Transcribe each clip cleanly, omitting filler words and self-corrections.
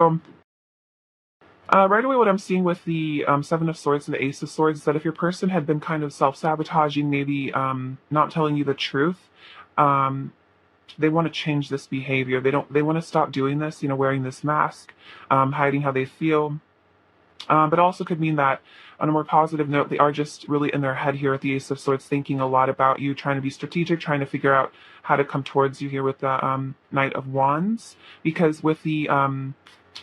Um, right away, what I'm seeing with the Seven of Swords and the Ace of Swords is that if your person had been kind of self-sabotaging, maybe not telling you the truth, um, they want to change this behavior. They want to stop doing this, wearing this mask, hiding how they feel. But also could mean that on a more positive note, they are just really in their head here at the Ace of Swords, thinking a lot about you, trying to be strategic, trying to figure out how to come towards you here with the Knight of Wands. Because with the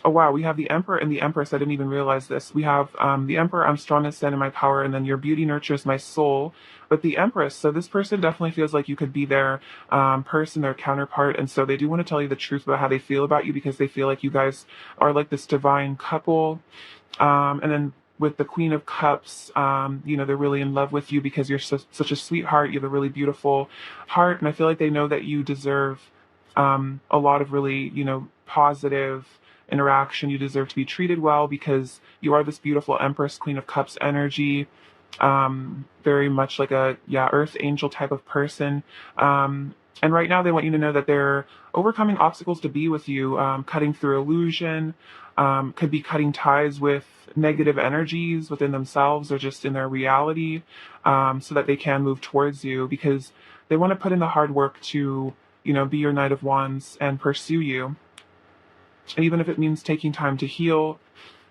oh wow, we have the Emperor and the Empress. I didn't even realize this. We have the Emperor, I'm strongest and in my power, and then your beauty nurtures my soul. But the Empress, so this person definitely feels like you could be their person, their counterpart, and so they do want to tell you the truth about how they feel about you because they feel like you guys are like this divine couple. And then with the Queen of Cups, they're really in love with you because you're such a sweetheart. You have a really beautiful heart, and I feel like they know that you deserve a lot of really, positive interaction. You deserve to be treated well because you are this beautiful Empress, Queen of Cups energy. Very much like a Earth angel type of person. And right now, they want you to know that they're overcoming obstacles to be with you, cutting through illusion, could be cutting ties with negative energies within themselves or just in their reality, so that they can move towards you because they want to put in the hard work to, be your Knight of Wands and pursue you. And even if it means taking time to heal,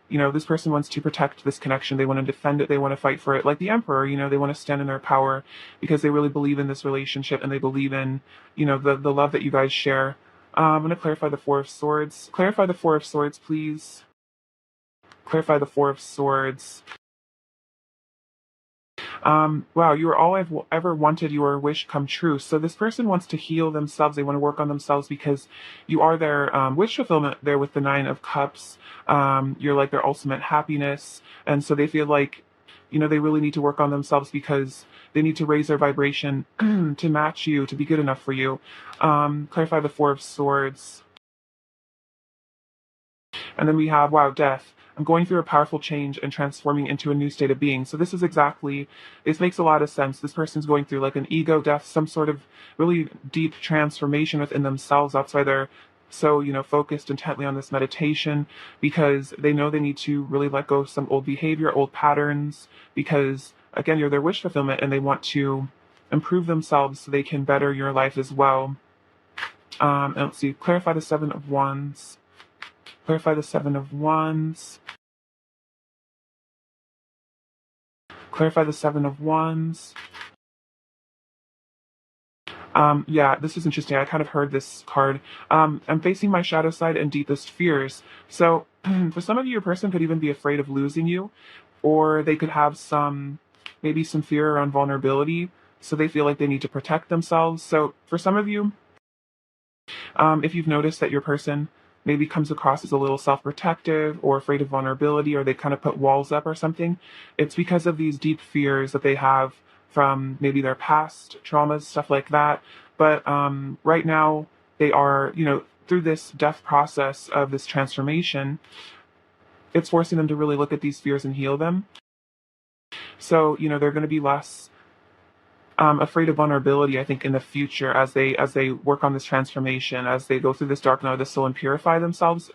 this person wants to protect this connection. They want to defend it. They want to fight for it. Like the Emperor, they want to stand in their power because they really believe in this relationship and they believe in, the love that you guys share. I'm going to clarify the Four of Swords. Clarify the Four of Swords, please. Clarify the Four of Swords. Wow, you are all I've ever wanted, your wish come true. So this person wants to heal themselves. They want to work on themselves because you are their wish fulfillment there with the Nine of Cups. You're like their ultimate happiness. And so they feel like, they really need to work on themselves because they need to raise their vibration to match you, to be good enough for you. Clarify the Four of Swords. And then we have, wow, death. I'm going through a powerful change and transforming into a new state of being. So this makes a lot of sense. This person's going through like an ego death, some sort of really deep transformation within themselves. That's why they're so, focused intently on this meditation because they know they need to really let go of some old behavior, old patterns, because again, you're their wish fulfillment and they want to improve themselves so they can better your life as well. And let's see, clarify the Seven of Wands. Clarify the Seven of Wands. Clarify the Seven of Wands. This is interesting. I kind of heard this card. I'm facing my shadow side and deepest fears. So, for some of you, your person could even be afraid of losing you, or they could have maybe some fear around vulnerability. So they feel like they need to protect themselves. So, for some of you, if you've noticed that your person maybe comes across as a little self-protective or afraid of vulnerability, or they kind of put walls up or something, it's because of these deep fears that they have from maybe their past traumas, stuff like that. But right now, they are, through this death process of this transformation, it's forcing them to really look at these fears and heal them. So, they're going to be less afraid of vulnerability, I think, in the future as they work on this transformation, as they go through this dark night of the soul and purify themselves.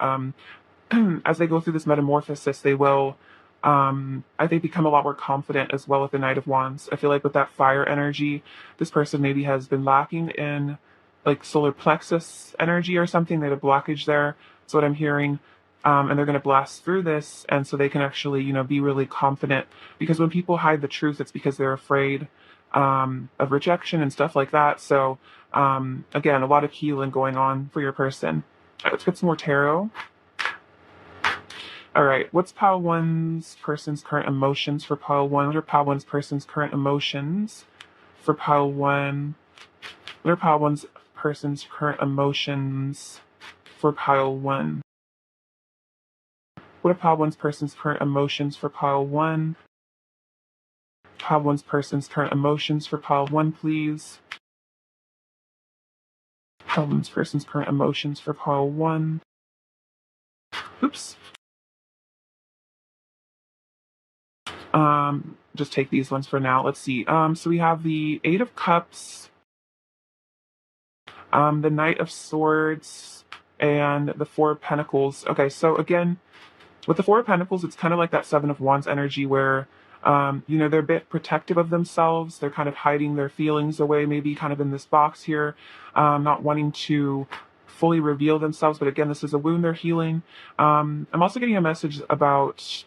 As they go through this metamorphosis, they will, I think, become a lot more confident as well with the Knight of Wands. I feel like with that fire energy, this person maybe has been lacking in like solar plexus energy or something. They had a blockage there. That's what I'm hearing. And they're going to blast through this, and so they can actually, be really confident. Because when people hide the truth, it's because they're afraid of rejection and stuff like that. So, again, a lot of healing going on for your person. Let's get some more tarot. All right, what's pile one's person's current emotions for pile one? What are pile one's person's current emotions for pile one? What are pile one's person's current emotions for pile one? What are pile one's person's current emotions for pile one? Pile one's person's current emotions for pile one, please. Pile one's person's current emotions for pile one. Oops. Just take these ones for now. Let's see. So we have the Eight of Cups, the Knight of Swords, and the Four of Pentacles. Okay, so again, with the Four of Pentacles, it's kind of like that Seven of Wands energy where, they're a bit protective of themselves. They're kind of hiding their feelings away, maybe kind of in this box here, not wanting to fully reveal themselves. But again, this is a wound they're healing. I'm also getting a message about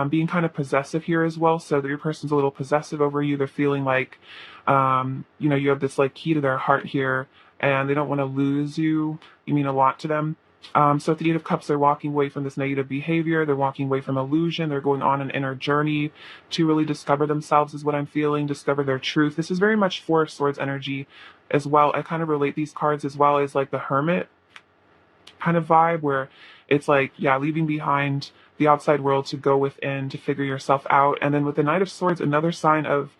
being kind of possessive here as well. So that your person's a little possessive over you. They're feeling like, you have this like key to their heart here, and they don't want to lose you. You mean a lot to them. So at the Eight of Cups, they're walking away from this negative behavior. They're walking away from illusion. They're going on an inner journey to really discover themselves, is what I'm feeling, discover their truth. This is very much Four of Swords energy as well. I kind of relate these cards as well as like the Hermit kind of vibe where it's like, yeah, leaving behind the outside world to go within to figure yourself out. And then with the Knight of Swords, another sign of,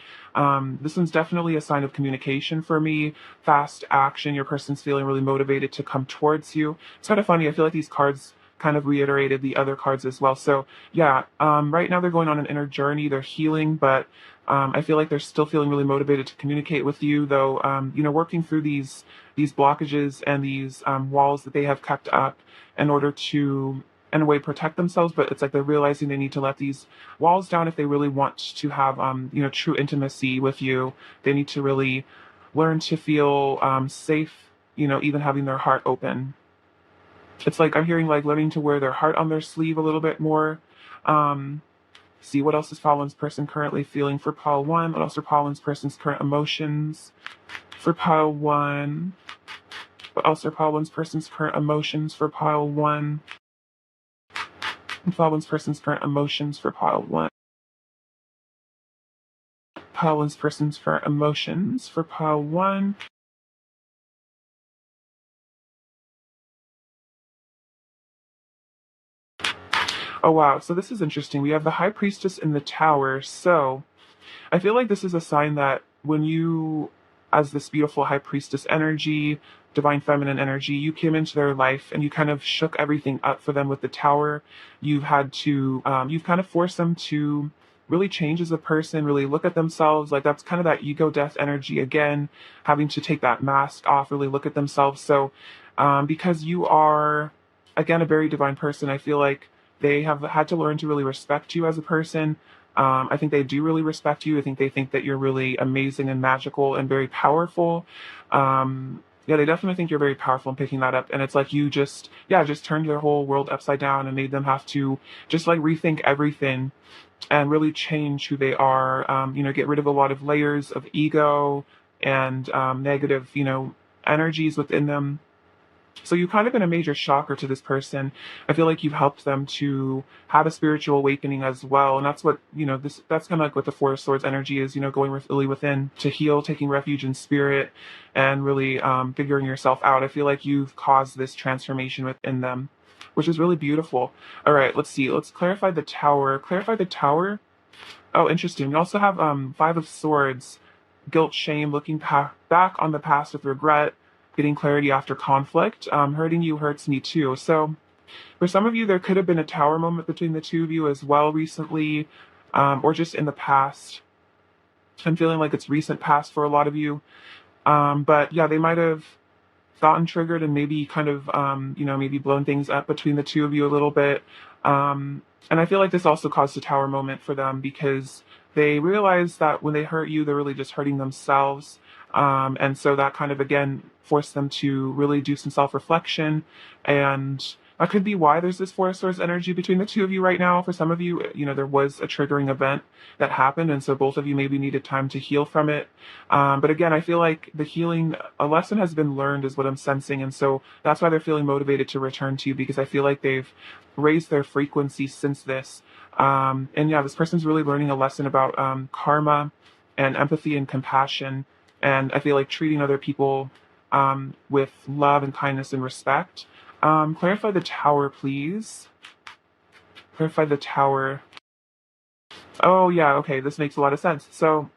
this one's definitely a sign of communication for me, fast action. Your person's feeling really motivated to come towards you. It's kind of funny. I feel like these cards kind of reiterated the other cards as well. So yeah, right now they're going on an inner journey. They're healing, but I feel like they're still feeling really motivated to communicate with you, though, working through these blockages and these walls that they have kept up in order to, in a way, protect themselves. But it's like they're realizing they need to let these walls down if they really want to have, true intimacy with you. They need to really learn to feel safe, even having their heart open. It's like I'm hearing like learning to wear their heart on their sleeve a little bit more. See what else is Pollen's person currently feeling for pile one. What else are Pollen's person's current emotions for pile one? What else are Pollen's person's current emotions for pile one? And Pollen's person's current emotions for pile one. Pollen's person's current emotions for pile one. Oh wow, so this is interesting. We have the High Priestess in the Tower. So I feel like this is a sign that when you, as this beautiful High Priestess energy, divine feminine energy, you came into their life and you kind of shook everything up for them with the Tower. You've had to, you've kind of forced them to really change as a person, really look at themselves. Like that's kind of that ego death energy again, having to take that mask off, really look at themselves. So because you are, again, a very divine person, I feel like they have had to learn to really respect you as a person. I think they do really respect you. I think they think that you're really amazing and magical and very powerful. Yeah, they definitely think you're very powerful in picking that up. And it's like you just turned their whole world upside down and made them have to just like rethink everything and really change who they are. Get rid of a lot of layers of ego and negative, energies within them. So you've kind of been a major shocker to this person. I feel like you've helped them to have a spiritual awakening as well. And that's what, that's kind of like what the Four of Swords energy is, going really within to heal, taking refuge in spirit and really figuring yourself out. I feel like you've caused this transformation within them, which is really beautiful. All right, let's see. Let's clarify the Tower. Clarify the Tower. Oh, interesting. We also have Five of Swords, guilt, shame, looking back on the past with regret, getting clarity after conflict. Hurting you hurts me too. So for some of you, there could have been a Tower moment between the two of you as well recently, or just in the past. I'm feeling like it's recent past for a lot of you. But yeah, they might have gotten triggered and maybe kind of, maybe blown things up between the two of you a little bit. And I feel like this also caused a Tower moment for them because they realized that when they hurt you, they're really just hurting themselves. And so that kind of, again, forced them to really do some self-reflection. And that could be why there's this Four of Swords energy between the two of you right now. For some of you, there was a triggering event that happened. And so both of you maybe needed time to heal from it. But again, I feel like the healing, a lesson has been learned is what I'm sensing. And so that's why they're feeling motivated to return to you, because I feel like they've raised their frequency since this. And yeah, this person's really learning a lesson about karma and empathy and compassion. And I feel like treating other people with love and kindness and respect. Clarify the Tower, please. Clarify the Tower. Oh, yeah, okay, this makes a lot of sense. So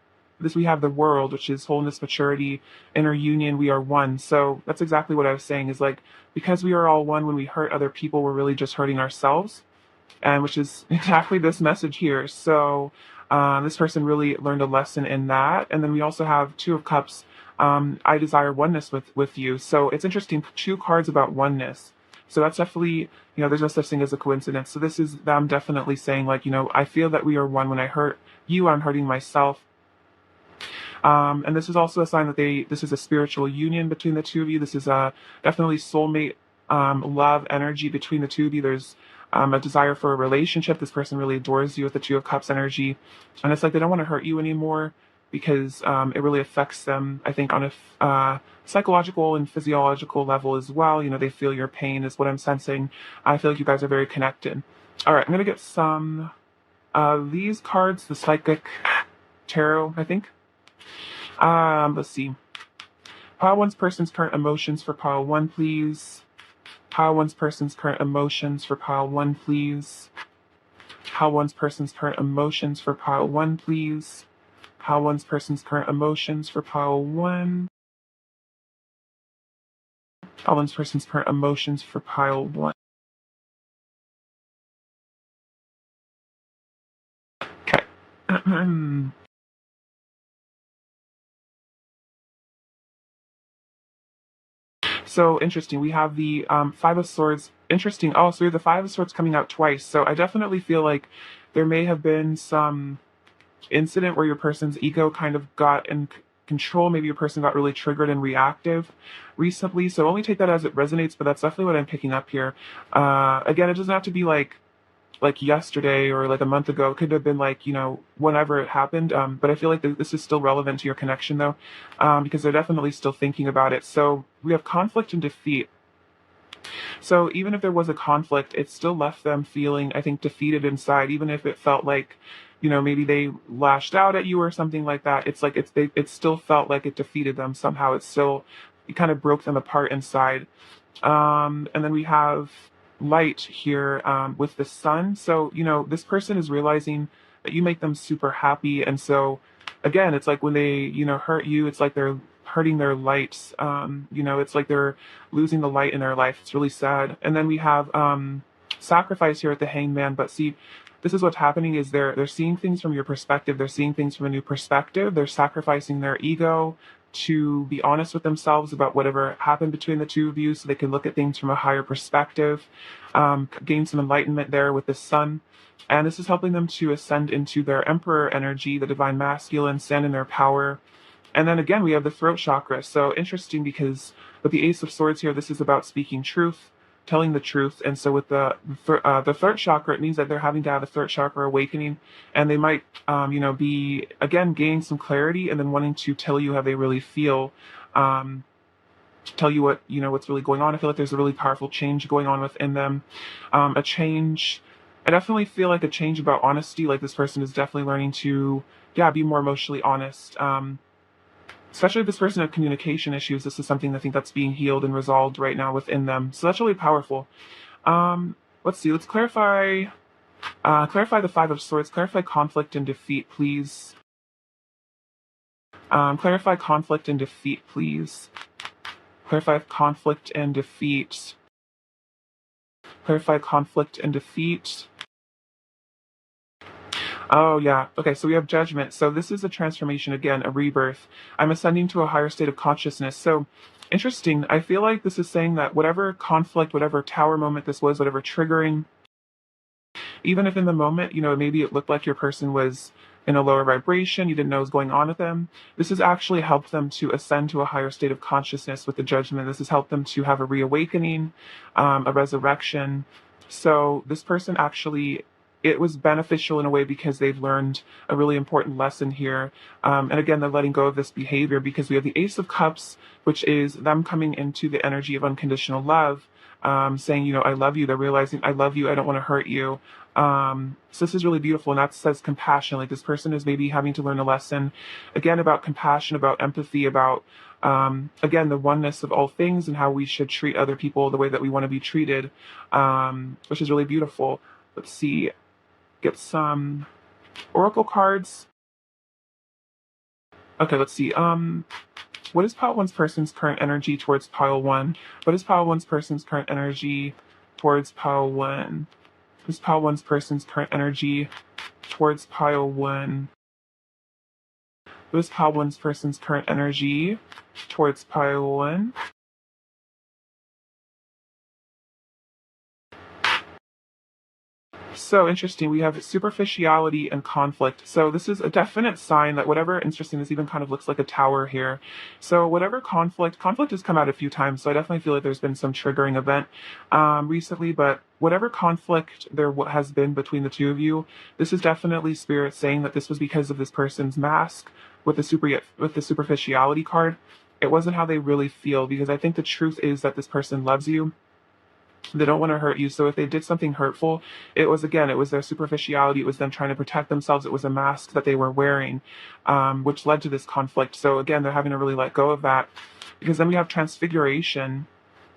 we have the World, which is wholeness, maturity, inner union, we are one. So that's exactly what I was saying, is like, because we are all one, when we hurt other people, we're really just hurting ourselves. And which is exactly this message here. So this person really learned a lesson in that. And then we also have Two of Cups. I desire oneness with you. So it's interesting. Two cards about oneness. So that's definitely, there's no such thing as a coincidence. So this is them definitely saying, like, I feel that we are one. When I hurt you, I'm hurting myself. And this is also a sign that this is a spiritual union between the two of you. This is a definitely soulmate love energy between the two of you. There's a desire for a relationship. This person really adores you with the Two of Cups energy. And it's like they don't want to hurt you anymore because it really affects them, I think, on a psychological and physiological level as well. They feel your pain is what I'm sensing. I feel like you guys are very connected. All right, I'm going to get some these cards, the Psychic Tarot, I think. Let's see. Pile one's person's current emotions for pile one, please. Pile one's person's current emotions for pile one, please. Pile one's person's current emotions for pile one, please. Pile one's person's current emotions for pile one. Pile one's person's current emotions for pile one. Okay. So interesting. We have the Five of Swords. Interesting. Oh, so we have the Five of Swords coming out twice. So I definitely feel like there may have been some incident where your person's ego kind of got in control. Maybe your person got really triggered and reactive recently. So only take that as it resonates, but that's definitely what I'm picking up here. Again, it doesn't have to be like yesterday or like a month ago. It could have been like, whenever it happened. But I feel like this is still relevant to your connection though, because they're definitely still thinking about it. So we have conflict and defeat. So even if there was a conflict, it still left them feeling, I think, defeated inside, even if it felt like, maybe they lashed out at you or something like that. It's like it still felt like it defeated them somehow. It kind of broke them apart inside. And then we have light here with the sun. So, this person is realizing that you make them super happy. And so, again, it's like when they, hurt you, it's like they're hurting their lights. It's like they're losing the light in their life. It's really sad. And then we have sacrifice here at the hangman. But see, this is what's happening is they're seeing things from your perspective. They're seeing things from a new perspective. They're sacrificing their ego to be honest with themselves about whatever happened between the two of you so they can look at things from a higher perspective, gain some enlightenment there with the sun. And this is helping them to ascend into their emperor energy, the divine masculine, stand in their power. And then again, we have the throat chakra. So interesting because with the Ace of Swords here, this is about speaking truth, telling the truth. And so with the throat chakra, it means that they're having to have a throat chakra awakening, and they might, be again gaining some clarity and then wanting to tell you how they really feel. Tell you what's really going on. I feel like there's a really powerful change going on within them. A change. I definitely feel like a change about honesty. Like this person is definitely learning to, yeah, be more emotionally honest. Especially if this person had communication issues, this is something I think that's being healed and resolved right now within them. So that's really powerful. Let's see. Let's clarify the Five of Swords. Clarify conflict and defeat, please. Clarify conflict and defeat, please. Clarify conflict and defeat. Clarify conflict and defeat. Oh, yeah. Okay, so we have judgment. So this is a transformation again, a rebirth. I'm ascending to a higher state of consciousness. So interesting. I feel like this is saying that whatever conflict, whatever tower moment this was, whatever triggering, even if in the moment, maybe it looked like your person was in a lower vibration, you didn't know what was going on with them. This has actually helped them to ascend to a higher state of consciousness with the judgment. This has helped them to have a reawakening, a resurrection. So this person actually, it was beneficial in a way because they've learned a really important lesson here. And again, they're letting go of this behavior because we have the Ace of Cups, which is them coming into the energy of unconditional love, saying, I love you. They're realizing, I love you. I don't want to hurt you. So this is really beautiful, and that says compassion. Like this person is maybe having to learn a lesson, again, about compassion, about empathy, about, again, the oneness of all things and how we should treat other people the way that we want to be treated, which is really beautiful. Let's see, get some oracle cards. Okay, let's see. What is pile one's person's current energy towards pile one? What is pile one's person's current energy towards pile one? What is pile one's person's current energy towards pile one? What is pile one's person's current energy towards pile one? So interesting. We have superficiality and conflict. So this is a definite sign that whatever, interesting, this even kind of looks like a tower here. So whatever conflict has come out a few times. So I definitely feel like there's been some triggering event recently, but whatever conflict there has been between the two of you, this is definitely spirit saying that this was because of this person's mask with the superficiality card. It wasn't how they really feel, because I think the truth is that this person loves you. They don't want to hurt you. So if they did something hurtful, it was their superficiality. It was them trying to protect themselves. It was a mask that they were wearing, which led to this conflict. So again, they're having to really let go of that, because then we have transfiguration,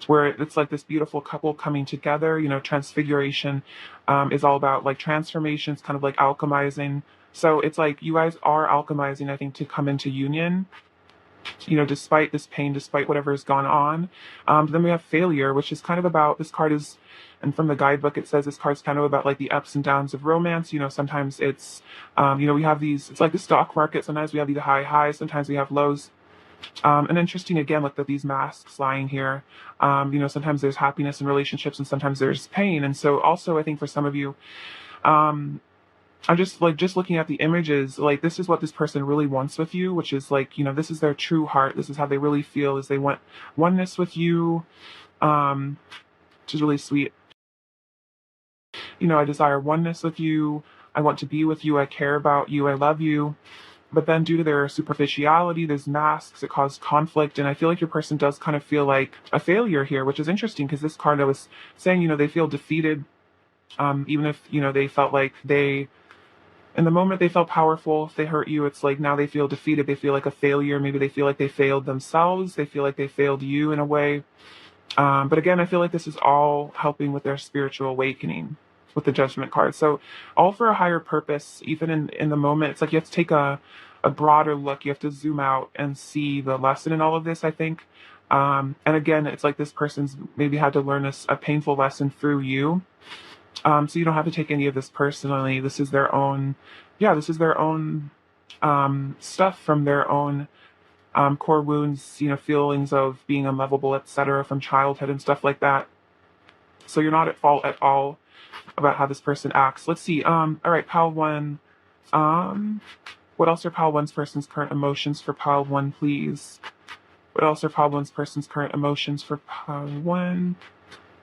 where it's like this beautiful couple coming together. Transfiguration is all about like transformations, kind of like alchemizing. So it's like you guys are alchemizing, I think, to come into union, despite this pain, despite whatever has gone on. Then we have failure, which is kind of about, this card is, and from the guidebook, it says this card's kind of about like the ups and downs of romance. Sometimes it's, we have these, it's like the stock market. Sometimes we have these high highs, sometimes we have lows. And interesting again, look at these masks lying here. Sometimes there's happiness in relationships and sometimes there's pain. And so also, I think for some of you, I'm just looking at the images, like this is what this person really wants with you, which is like, this is their true heart. This is how they really feel, is they want oneness with you, which is really sweet. I desire oneness with you. I want to be with you. I care about you. I love you. But then due to their superficiality, there's masks that cause conflict. And I feel like your person does kind of feel like a failure here, which is interesting, because this card I was saying, they feel defeated. Even if, they felt like in the moment they felt powerful. If they hurt you, it's like now they feel defeated. They feel like a failure. Maybe they feel like they failed themselves. They feel like they failed you in a way. But again, I feel like this is all helping with their spiritual awakening with the Judgment card. So all for a higher purpose, even in the moment. It's like you have to take a broader look. You have to zoom out and see the lesson in all of this, I think. And again, it's like this person's maybe had to learn a painful lesson through you. So you don't have to take any of this personally. This is their own, this is their own stuff from their own core wounds, feelings of being unlovable, etc., from childhood and stuff like that. So you're not at fault at all about how this person acts. Let's see. All right, pile one. What else are pile one's person's current emotions for pile one, please? What else are pile one's person's current emotions for pile one?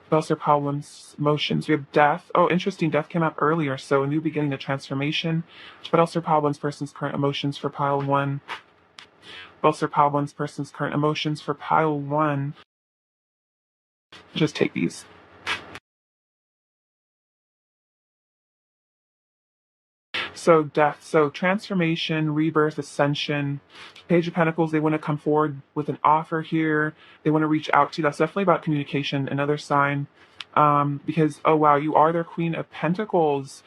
What else are pile one's emotions? We have death. Oh, interesting. Death came up earlier. So a new beginning, a transformation. What else are pile one's person's current emotions for pile one? What else are pile one's person's current emotions for pile one? Just take these. So death, so transformation, rebirth, ascension. Page of Pentacles, they want to come forward with an offer here. They want to reach out to you. That's definitely about communication. Another sign, because, oh wow, you are their Queen of Pentacles.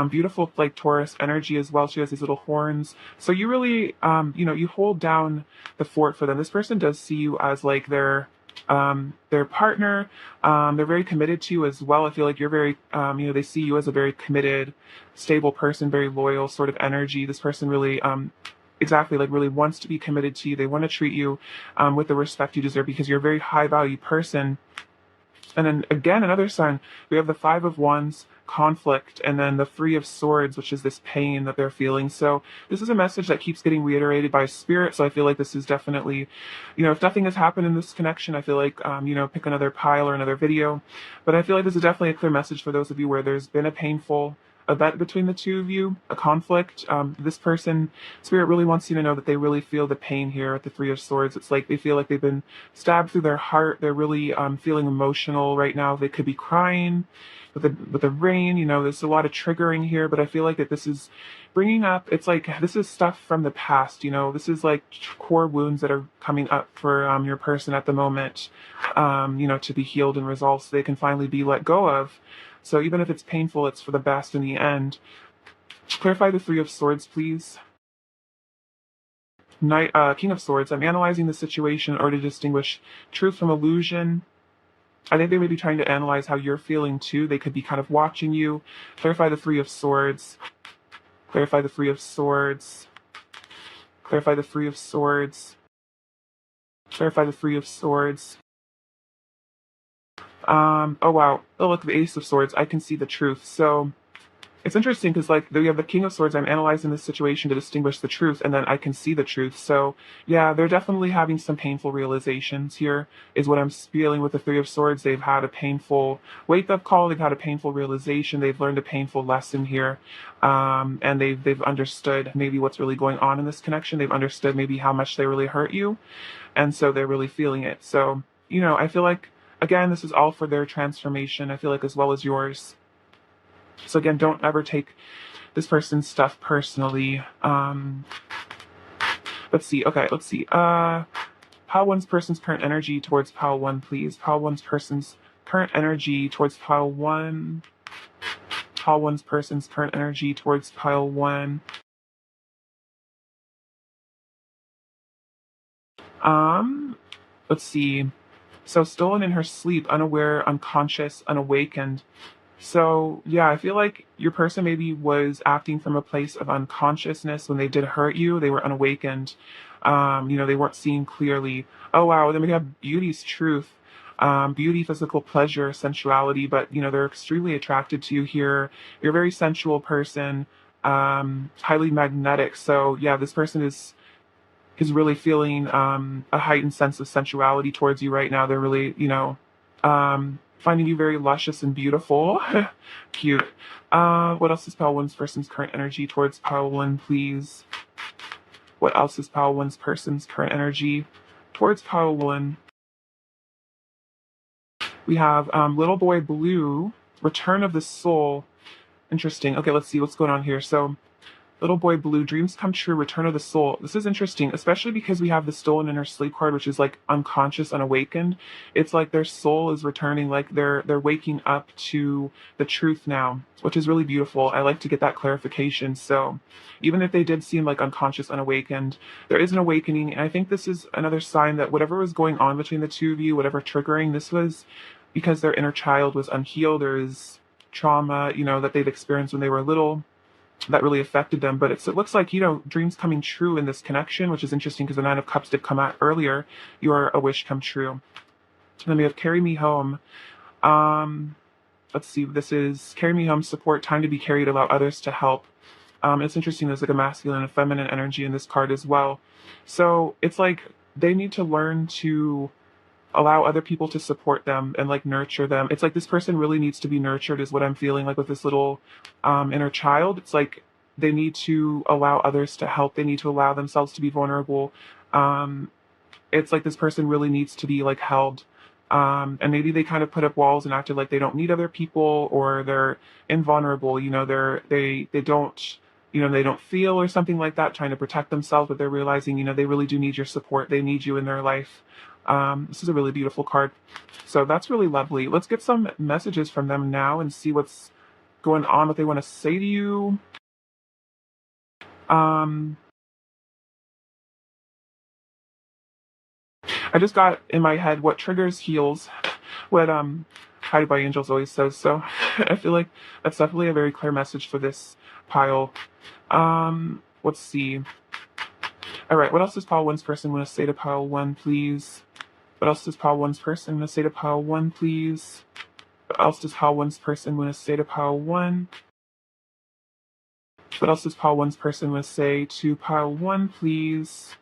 Beautiful like Taurus energy as well. She has these little horns. So you really, you hold down the fort for them. This person does see you as like their partner. They're very committed to you as well. I feel like you're very, they see you as a very committed, stable person, very loyal sort of energy. This person really, exactly, like really wants to be committed to you. They want to treat you with the respect you deserve, because you're a very high value person. And then again, another sign, we have the Five of Wands, conflict, and then the Three of Swords, which is this pain that they're feeling. So this is a message that keeps getting reiterated by spirit. So I feel like this is definitely, if nothing has happened in this connection, I feel like, pick another pile or another video. But I feel like this is definitely a clear message for those of you where there's been a painful event between the two of you, a conflict. This person, spirit really wants you to know that they really feel the pain here at the Three of Swords. It's like they feel like they've been stabbed through their heart. They're really feeling emotional right now. They could be crying with the rain. There's a lot of triggering here, but I feel like that this is bringing up, it's like this is stuff from the past. This is like core wounds that are coming up for your person at the moment, to be healed and resolved, so they can finally be let go of. So even if it's painful, it's for the best in the end. Clarify the Three of Swords, please. King of Swords. I'm analyzing the situation in order to distinguish truth from illusion. I think they may be trying to analyze how you're feeling too. They could be kind of watching you. Clarify the Three of Swords. Clarify the Three of Swords. Clarify the Three of Swords. Clarify the Three of Swords. Oh wow. Oh look, the Ace of Swords. I can see the truth. So It's interesting because, like, we have the King of Swords. I'm analyzing this situation to distinguish the truth, and then I can see the truth. So, yeah, they're definitely having some painful realizations here, is what I'm feeling with the Three of Swords. They've had a painful wake up call. They've had a painful realization. They've learned a painful lesson here, and they've understood maybe what's really going on in this connection. They've understood maybe how much they really hurt you, and so they're really feeling it. So, I feel like, again, this is all for their transformation. I feel like as well as yours. So again, don't ever take this person's stuff personally. Let's see. Okay, let's see. Pile one's person's current energy towards pile one, please. Pile one's person's current energy towards pile one. Pile one's person's current energy towards pile one. Let's see. So stolen in her sleep, unaware, unconscious, unawakened. So, yeah, I feel like your person maybe was acting from a place of unconsciousness when they did hurt you. They were unawakened. They weren't seeing clearly. Oh, wow. Then we have beauty's truth. Beauty, physical pleasure, sensuality, but, they're extremely attracted to you here. You're a very sensual person, highly magnetic. So, yeah, this person is really feeling a heightened sense of sensuality towards you right now. They're really, finding you very luscious and beautiful. Cute. What else is Pile One's person's current energy towards Pile One, please? What else is Pile One's person's current energy towards Pile One? We have Little Boy Blue, Return of the Soul. Interesting. Okay, let's see what's going on here. So, Little Boy Blue, Dreams Come True, Return of the Soul. This is interesting, especially because we have the Stolen Inner Sleep card, which is like unconscious, unawakened. It's like their soul is returning, like they're waking up to the truth now, which is really beautiful. I like to get that clarification. So even if they did seem like unconscious, unawakened, there is an awakening. And I think this is another sign that whatever was going on between the two of you, whatever triggering, this was because their inner child was unhealed. There is trauma, that they've experienced when they were little that really affected them. But it looks like, dreams coming true in this connection, which is interesting because the Nine of Cups did come out earlier. You're a wish come true. And then we have Carry Me Home. Let's see. This is Carry Me Home, support, time to be carried, allow others to help. It's interesting. There's like a masculine and feminine energy in this card as well. So it's like they need to learn to allow other people to support them and like nurture them. It's like this person really needs to be nurtured is what I'm feeling like with this little inner child. It's like they need to allow others to help. They need to allow themselves to be vulnerable. It's like this person really needs to be like held. And maybe they kind of put up walls and acted like they don't need other people or they're invulnerable. They don't, they don't feel or something like that, trying to protect themselves, but they're realizing, they really do need your support. They need you in their life. This is a really beautiful card. So that's really lovely. Let's get some messages from them now and see what's going on, what they want to say to you. I just got in my head what triggers heals, what Guided by Angels always says. So I feel like that's definitely a very clear message for this pile. Let's see. All right, what else does pile one's person want to say to pile one, please? What else does pile one's person want to say to pile one, please? What else does pile one's person want to say to pile one? What else does pile one's person want to say to pile one, please?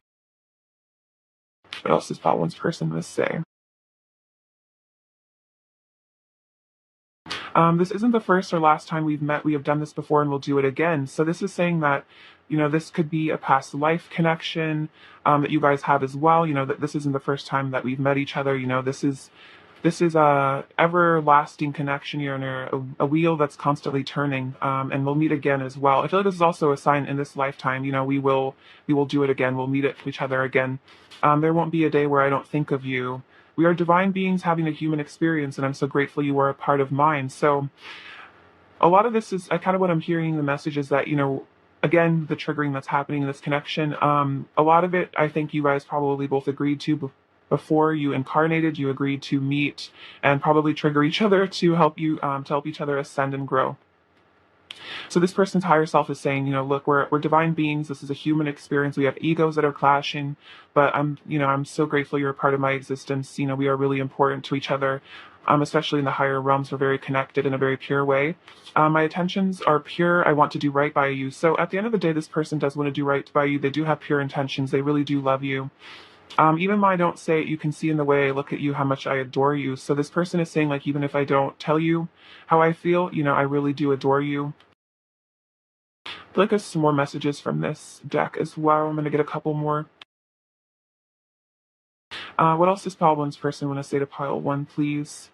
What else does pile one's person want to say? This isn't the first or last time we've met. We have done this before and we'll do it again. So this is saying that, this could be a past life connection that you guys have as well. That this isn't the first time that we've met each other. This is a everlasting connection. You're in a wheel that's constantly turning, and we'll meet again as well. I feel like this is also a sign in this lifetime. We will do it again. We'll meet each other again. There won't be a day where I don't think of you. We are divine beings having a human experience, and I'm so grateful you are a part of mine. So a lot of this is kind of what I'm hearing. The message is that, again, the triggering that's happening in this connection, a lot of it, I think you guys probably both agreed to before you incarnated. You agreed to meet and probably trigger each other to help each other ascend and grow. So this person's higher self is saying, look, we're divine beings. This is a human experience. We have egos that are clashing, but I'm so grateful you're a part of my existence. We are really important to each other. especially in the higher realms. We're very connected in a very pure way. My intentions are pure. I want to do right by you. So at the end of the day, this person does want to do right by you. They do have pure intentions. They really do love you. Even when I don't say it, you can see in the way I look at you how much I adore you. So this person is saying, like, even if I don't tell you how I feel, I really do adore you. I feel like there's some more messages from this deck as well. I'm going to get a couple more. What else does pile one's person want to say to pile one, please?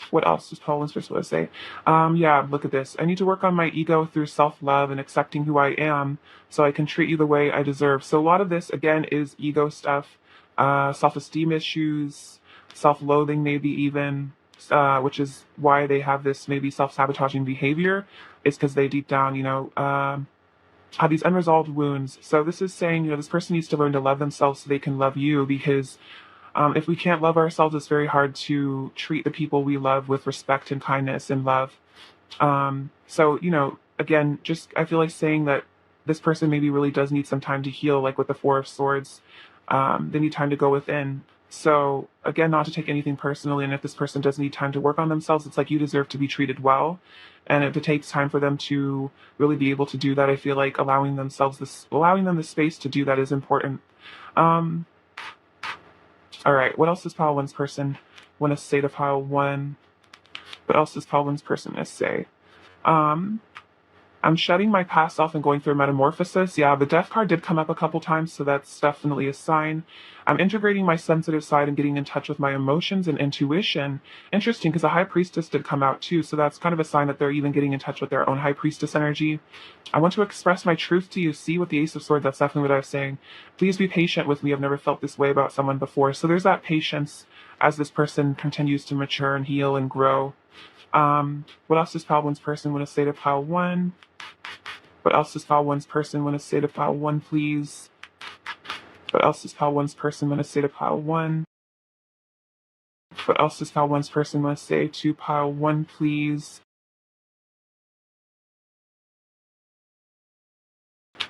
What else does pile one's person want to say? Yeah, look at this. I need to work on my ego through self-love and accepting who I am so I can treat you the way I deserve. So a lot of this, again, is ego stuff, self-esteem issues, self-loathing maybe even, which is why they have this maybe self-sabotaging behavior. It's because they deep down, have these unresolved wounds. So this is saying, this person needs to learn to love themselves so they can love you, because if we can't love ourselves, it's very hard to treat the people we love with respect and kindness and love. So, again, just I feel like saying that this person maybe really does need some time to heal, like with the Four of Swords. They need time to go within. So, again, not to take anything personally. And if this person does need time to work on themselves, it's like you deserve to be treated well. And if it takes time for them to really be able to do that, I feel like allowing them the space to do that is important. Um, all right, what else does pile one's person want to say to pile one? What else does pile one's person want to say? Um, I'm shutting my past off and going through a metamorphosis. Yeah, the death card did come up a couple times, so that's definitely a sign. I'm integrating my sensitive side and getting in touch with my emotions and intuition. Interesting, because the high priestess did come out too, so that's kind of a sign that they're even getting in touch with their own high priestess energy. I want to express my truth to you. See, with the Ace of Swords, that's definitely what I was saying. Please be patient with me. I've never felt this way about someone before. So there's that patience as this person continues to mature and heal and grow. What else does pile one's person want to say to pile one? What else does pile one's person want to say to pile one, please? What else does pile one's person want to say to pile one? What else does pile one's person want to say to pile one, please?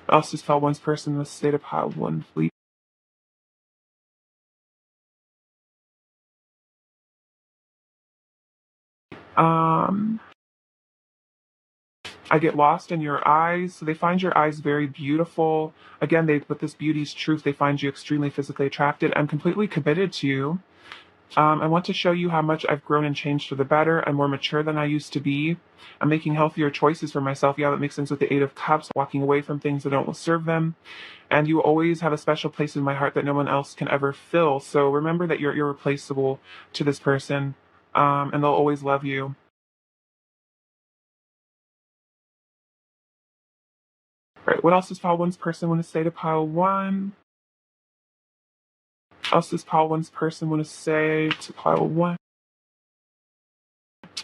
What else does pile one's person want to say to pile one, please? Um, I get lost in your eyes. So they find your eyes very beautiful. Again, with this beauty's truth, they find you extremely physically attracted. I'm completely committed to you. I want to show you how much I've grown and changed for the better. I'm more mature than I used to be. I'm making healthier choices for myself. Yeah, that makes sense with the Eight of Cups, walking away from things that don't serve them. And you always have a special place in my heart that no one else can ever fill. So remember that you're irreplaceable to this person, and they'll always love you. Right, what else does pile one's person want to say to pile one? What else does pile one's person want to say to pile one?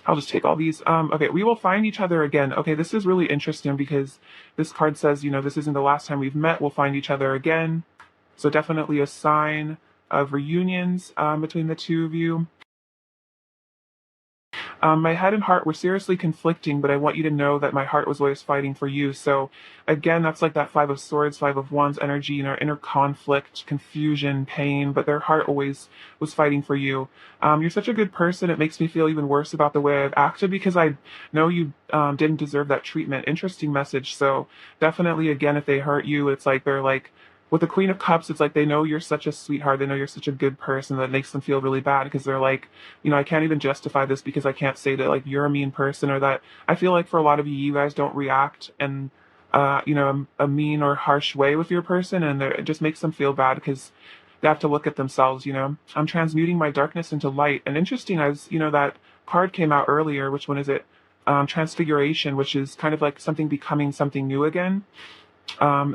I'll just take all these. Okay, we will find each other again. Okay, this is really interesting because this card says, this isn't the last time we've met. We'll find each other again. So definitely a sign of reunions between the two of you. My head and heart were seriously conflicting, but I want you to know that my heart was always fighting for you. So again, that's like that Five of Swords, Five of Wands energy, inner conflict, confusion, pain, but their heart always was fighting for you. You're such a good person. It makes me feel even worse about the way I've acted because I know you didn't deserve that treatment. Interesting message. So definitely, again, if they hurt you, it's like they're like, with the Queen of Cups, it's like they know you're such a sweetheart. They know you're such a good person that makes them feel really bad because they're like, I can't even justify this because I can't say that like you're a mean person or that I feel like for a lot of you, you guys don't react in, a mean or harsh way with your person, and it just makes them feel bad because they have to look at themselves. I'm transmuting my darkness into light, and interesting as that card came out earlier. Which one is it? Transfiguration, which is kind of like something becoming something new again.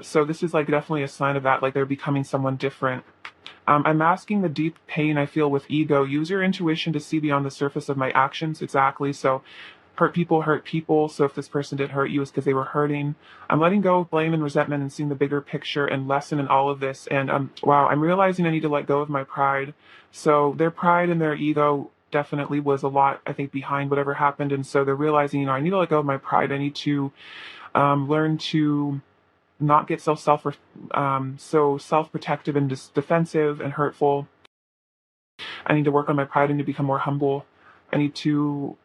So this is like definitely a sign of that, like they're becoming someone different. I'm masking the deep pain I feel with ego. Use your intuition to see beyond the surface of my actions. Exactly. So hurt people hurt people. So if this person did hurt you, it's because they were hurting. I'm letting go of blame and resentment and seeing the bigger picture and lesson in all of this. And wow, I'm realizing I need to let go of my pride. So their pride and their ego definitely was a lot, I think, behind whatever happened. And so they're realizing, I need to let go of my pride. I need to learn to not get so self-protective and defensive and hurtful. I need to work on my pride and to become more humble. I need to,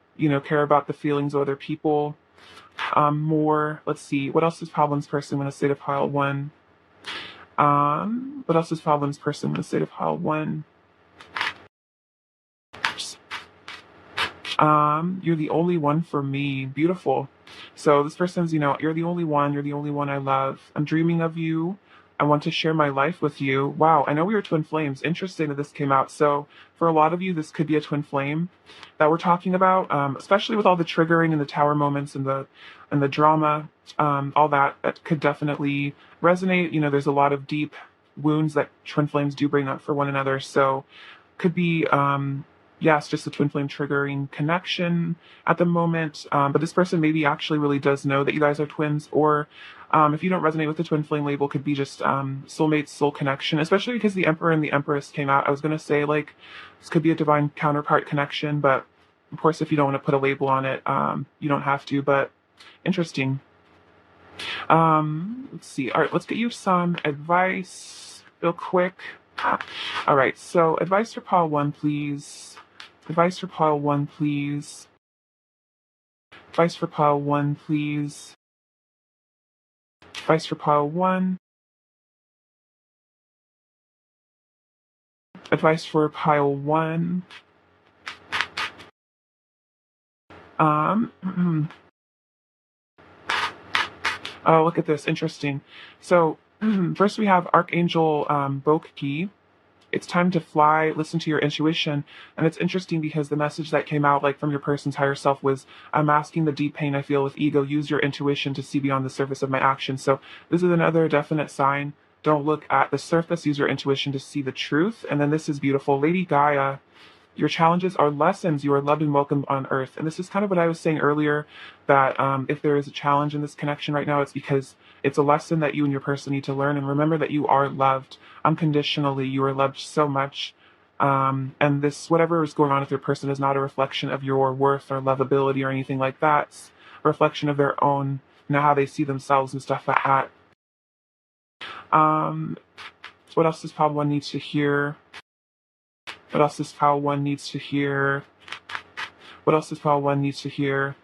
care about the feelings of other people more. Let's see. What else is problems person in a state of pile one? What else is problems person in a state of pile one? You're the only one for me. Beautiful. So this person's, you're the only one. You're the only one I love. I'm dreaming of you. I want to share my life with you. Wow, I know we were twin flames. Interesting that this came out. So for a lot of you, this could be a twin flame that we're talking about, especially with all the triggering and the tower moments and the drama, all that could definitely resonate. There's a lot of deep wounds that twin flames do bring up for one another. So could be yes, just a twin flame triggering connection at the moment. But this person maybe actually really does know that you guys are twins, or if you don't resonate with the twin flame label, could be just soulmate, soul connection, especially because the Emperor and the Empress came out. I was going to say, like, this could be a divine counterpart connection, but of course, if you don't want to put a label on it, you don't have to, but interesting. Let's see. All right, let's get you some advice real quick. All right, so advice for pile one, please. Advice for pile one, please. Advice for pile one, please. Advice for pile one. Advice for pile one. Oh, look at this. Interesting. So, first we have Archangel Boki. It's time to fly, listen to your intuition. And it's interesting because the message that came out, like, from your person's higher self was, I'm masking the deep pain I feel with ego. Use your intuition to see beyond the surface of my actions. So this is another definite sign. Don't look at the surface. Use your intuition to see the truth. And then this is beautiful. Lady Gaia, your challenges are lessons. You are loved and welcomed on earth. And this is kind of what I was saying earlier, that if there is a challenge in this connection right now, it's because it's a lesson that you and your person need to learn. And remember that you are loved unconditionally. You are loved so much. And this, whatever is going on with your person, is not a reflection of your worth or lovability or anything like that. It's a reflection of their own, how they see themselves and stuff like that. What else does pile one needs to hear? What else does pile one needs to hear? What else does pile one needs to hear?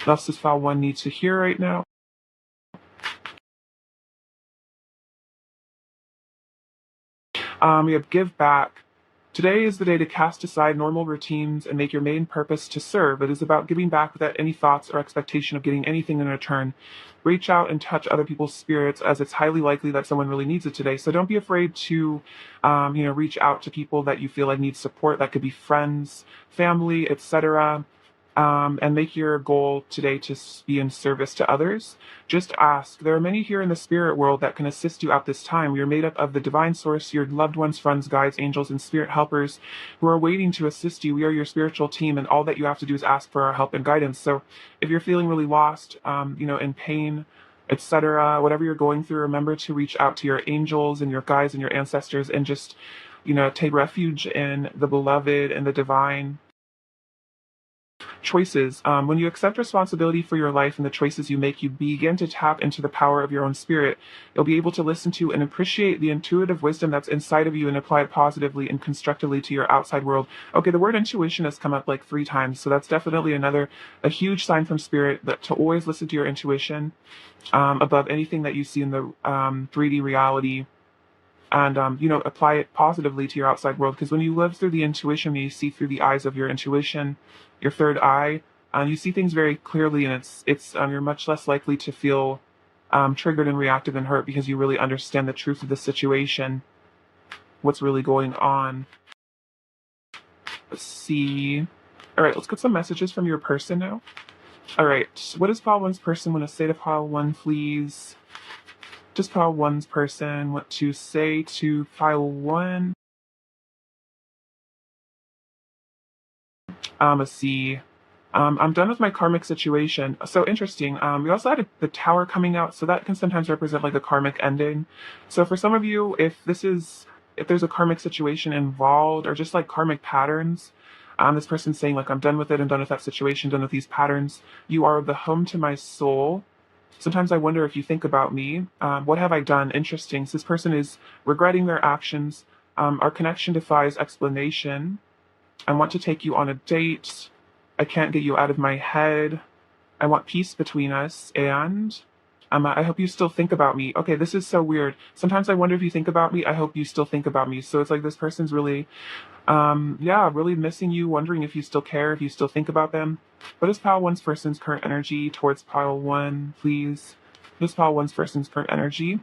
What else does pile one needs to hear right now? We have give back. Today is the day to cast aside normal routines and make your main purpose to serve. It is about giving back without any thoughts or expectation of getting anything in return. Reach out and touch other people's spirits, as it's highly likely that someone really needs it today. So don't be afraid to, reach out to people that you feel like need support. That could be friends, family, etc. And make your goal today to be in service to others. Just ask. There are many here in the spirit world that can assist you at this time. You're made up of the divine source, your loved ones, friends, guides, angels, and spirit helpers who are waiting to assist you. We are your spiritual team, and all that you have to do is ask for our help and guidance. So if you're feeling really lost, in pain, etc., whatever you're going through, remember to reach out to your angels and your guides and your ancestors, and just, take refuge in the beloved and the divine. Choices. When you accept responsibility for your life and the choices you make, you begin to tap into the power of your own spirit. You'll be able to listen to and appreciate the intuitive wisdom that's inside of you and apply it positively and constructively to your outside world. Okay, the word intuition has come up like 3 times, so that's definitely a huge sign from spirit that to always listen to your intuition above anything that you see in the 3D reality. And apply it positively to your outside world, because when you live through the intuition, you see through the eyes of your intuition, your third eye, you see things very clearly, and it's you're much less likely to feel triggered and reactive and hurt, because you really understand the truth of the situation, what's really going on. Let's see. All right, let's get some messages from your person now. All right, what does pile one's person want to say to pile one, please? Just pile one's person want to say to pile one. Let's see. I'm done with my karmic situation. So interesting. We also had the tower coming out, so that can sometimes represent like a karmic ending. So for some of you, if there's a karmic situation involved, or just like karmic patterns, this person's saying like, I'm done with it. I'm done with that situation. Done with these patterns. You are the home to my soul. Sometimes I wonder if you think about me. What have I done? Interesting. So this person is regretting their actions. Our connection defies explanation. I want to take you on a date. I can't get you out of my head. I want peace between us, and I hope you still think about me. Okay, this is so weird. Sometimes I wonder if you think about me. I hope you still think about me. So it's like this person's really, yeah, really missing you, wondering if you still care, if you still think about them. What is pile one's person's current energy towards pile one, please? What is pile one's person's current energy?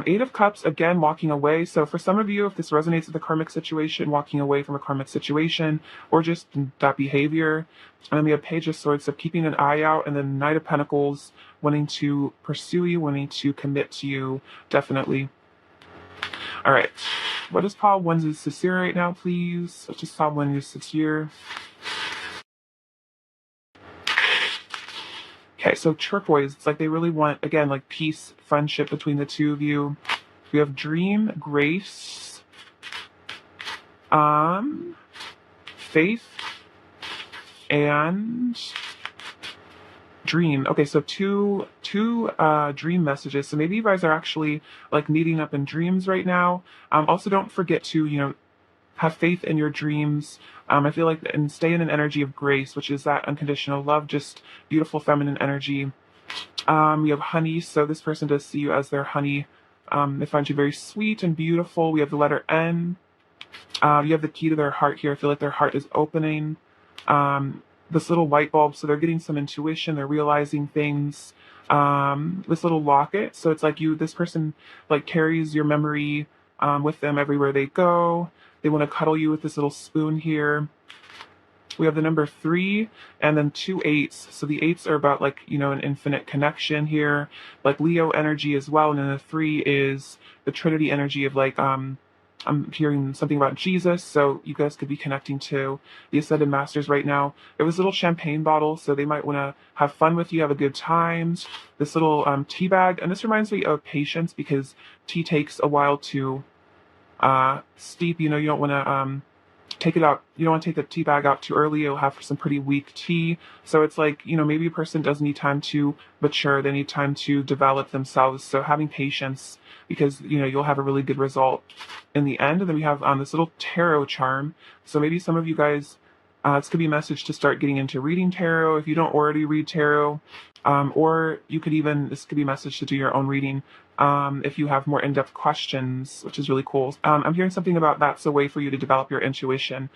Eight of Cups, again, walking away. So for some of you, if this resonates with the karmic situation, walking away from a karmic situation, or just that behavior. And then we have Page of Swords, so keeping an eye out, and then Knight of Pentacles, wanting to pursue you, wanting to commit to you, definitely. All right. What is pile one's sincere right now, please? What is pile one's sincere? Okay, so turquoise, it's like they really want, again, like peace, friendship between the two of you. We have dream, grace, faith, and dream. Okay, so two dream messages. So maybe you guys are actually like meeting up in dreams right now. Also, don't forget to, have faith in your dreams. I feel like, and stay in an energy of grace, which is that unconditional love, just beautiful feminine energy. We have honey, so this person does see you as their honey. They find you very sweet and beautiful. We have the letter N. You have the key to their heart here. I feel like their heart is opening. This little light bulb, so they're getting some intuition. They're realizing things. This little locket, so it's like this person like carries your memory with them everywhere they go. They want to cuddle you with this little spoon here. We have the number 3 and then 2 8s. So the 8s are about like, an infinite connection here, like Leo energy as well. And then the 3 is the Trinity energy of like, I'm hearing something about Jesus. So you guys could be connecting to the Ascended Masters right now. It was a little champagne bottle, so they might want to have fun with you, have a good time. This little tea bag, and this reminds me of patience because tea takes a while to steep. You don't want to take it out. You don't want to take the tea bag out too early. You'll have some pretty weak tea. So it's like, maybe a person does need time to mature. They need time to develop themselves. So having patience, because, you'll have a really good result in the end. And then we have this little tarot charm. So maybe some of you guys, this could be a message to start getting into reading tarot if you don't already read tarot. Or this could be a message to do your own reading if you have more in-depth questions, which is really cool. I'm hearing something about that's a way for you to develop your intuition.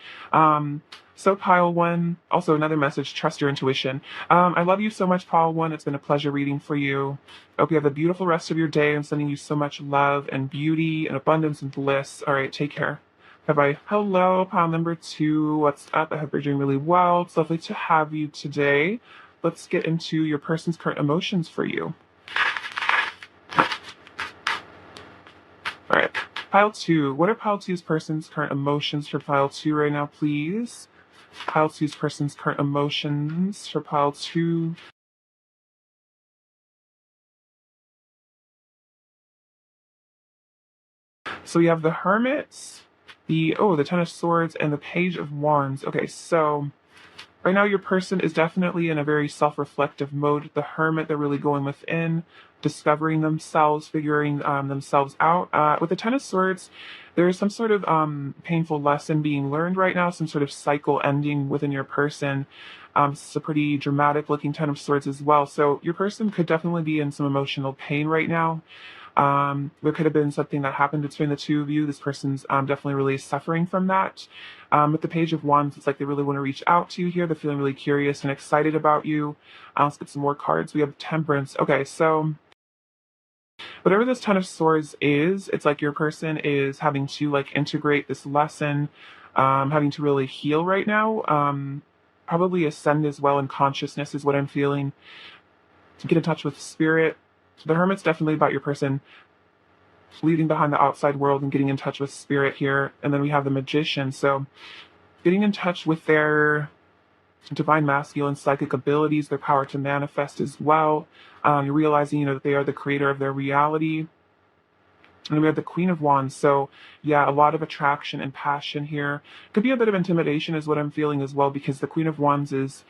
So pile one, also another message, trust your intuition. I love you so much, pile one. It's been a pleasure reading for you. I hope you have a beautiful rest of your day. I'm sending you so much love and beauty and abundance and bliss. All right, take care. Bye-bye. Hello, pile number 2. What's up? I hope you're doing really well. It's lovely to have you today. Let's get into your person's current emotions for you. All right, pile 2. What are pile 2's person's current emotions for pile 2 right now, please? Pile 2's person's current emotions for pile 2. So we have the Hermit, the Ten of Swords, and the Page of Wands. Okay, so right now your person is definitely in a very self-reflective mode. The Hermit, they're really going within, discovering themselves, figuring themselves out. With the Ten of Swords, there is some sort of painful lesson being learned right now, some sort of cycle ending within your person. It's a pretty dramatic looking Ten of Swords as well. So your person could definitely be in some emotional pain right now. There could have been something that happened between the two of you. This person's definitely really suffering from that. With the Page of Wands, it's like they really want to reach out to you here. They're feeling really curious and excited about you. Let's get some more cards. We have Temperance. Okay, so whatever this Ten of Swords is, it's like your person is having to like integrate this lesson, having to really heal right now. Probably ascend as well in consciousness is what I'm feeling. To get in touch with spirit. The Hermit's definitely about your person leaving behind the outside world and getting in touch with spirit here. And then we have the Magician. So getting in touch with their divine masculine psychic abilities, their power to manifest as well. You're realizing, that they are the creator of their reality. And we have the Queen of Wands. So yeah, a lot of attraction and passion here. Could be a bit of intimidation is what I'm feeling as well, because the Queen of Wands is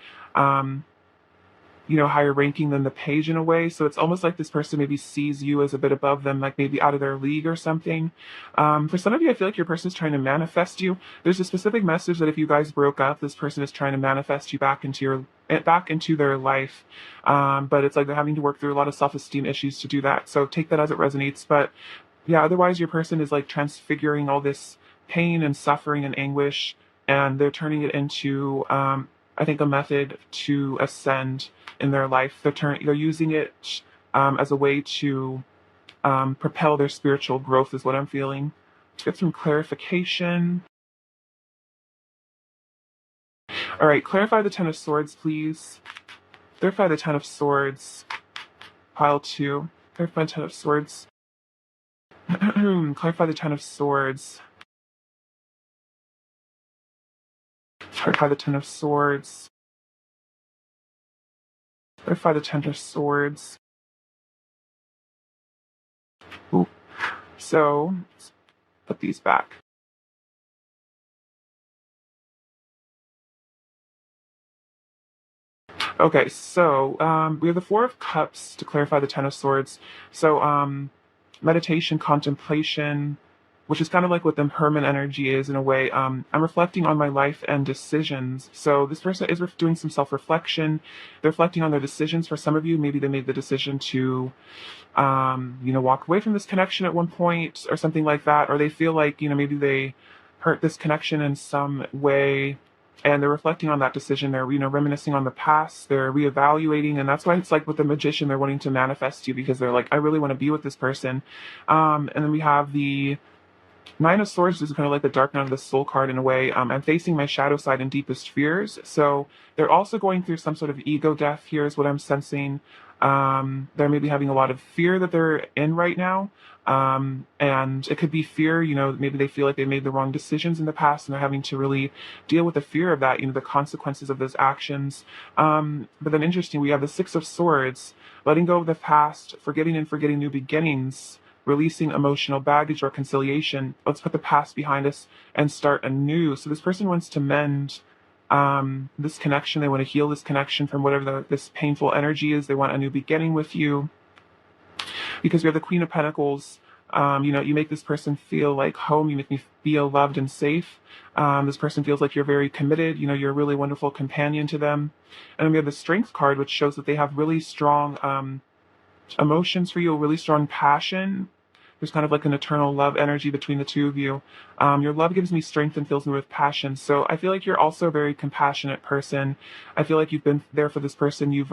higher ranking than the page in a way. So it's almost like this person maybe sees you as a bit above them, like maybe out of their league or something. For some of you, I feel like your person is trying to manifest you. There's a specific message that if you guys broke up, this person is trying to manifest you back into their life. But it's like they're having to work through a lot of self-esteem issues to do that. So take that as it resonates. But yeah, otherwise your person is like transfiguring all this pain and suffering and anguish, and they're turning it into, I think, a method to ascend in their life. They're using it as a way to propel their spiritual growth, is what I'm feeling. Let's get some clarification. All right, clarify the Ten of Swords, please. Clarify the Ten of Swords. Pile 2. Clarify the Ten of Swords. Clarify the Ten of Swords. Clarify the Ten of Swords. Clarify the Ten of Swords. Ooh. So, let's put these back. Okay, so we have the Four of Cups to clarify the Ten of Swords. So meditation, contemplation, which is kind of like what the Herman energy is in a way. I'm reflecting on my life and decisions. So this person is doing some self-reflection. They're reflecting on their decisions. For some of you, maybe they made the decision to walk away from this connection at one point or something like that, or they feel like, maybe they hurt this connection in some way, and they're reflecting on that decision. They're, reminiscing on the past, they're reevaluating, and that's why it's like with the magician, they're wanting to manifest you because they're like, I really want to be with this person. And then we have the Nine of Swords is kind of like the dark night of the soul card in a way. I'm facing my shadow side and deepest fears. So they're also going through some sort of ego death here is what I'm sensing. They're maybe having a lot of fear that they're in right now. And it could be fear, maybe they feel like they made the wrong decisions in the past and they're having to really deal with the fear of that, the consequences of those actions. But then interesting, we have the Six of Swords, letting go of the past, forgetting and forgetting new beginnings, releasing emotional baggage, reconciliation. Let's put the past behind us and start anew. So this person wants to mend this connection. They want to heal this connection from whatever this painful energy is. They want a new beginning with you. Because we have the Queen of Pentacles. You make this person feel like home. You make me feel loved and safe. This person feels like you're very committed. You're a really wonderful companion to them. And then we have the Strength card, which shows that they have really strong emotions for you, a really strong passion. There's kind of like an eternal love energy between the two of you. Your love gives me strength and fills me with passion. So I feel like you're also a very compassionate person. I feel like you've been there for this person. You've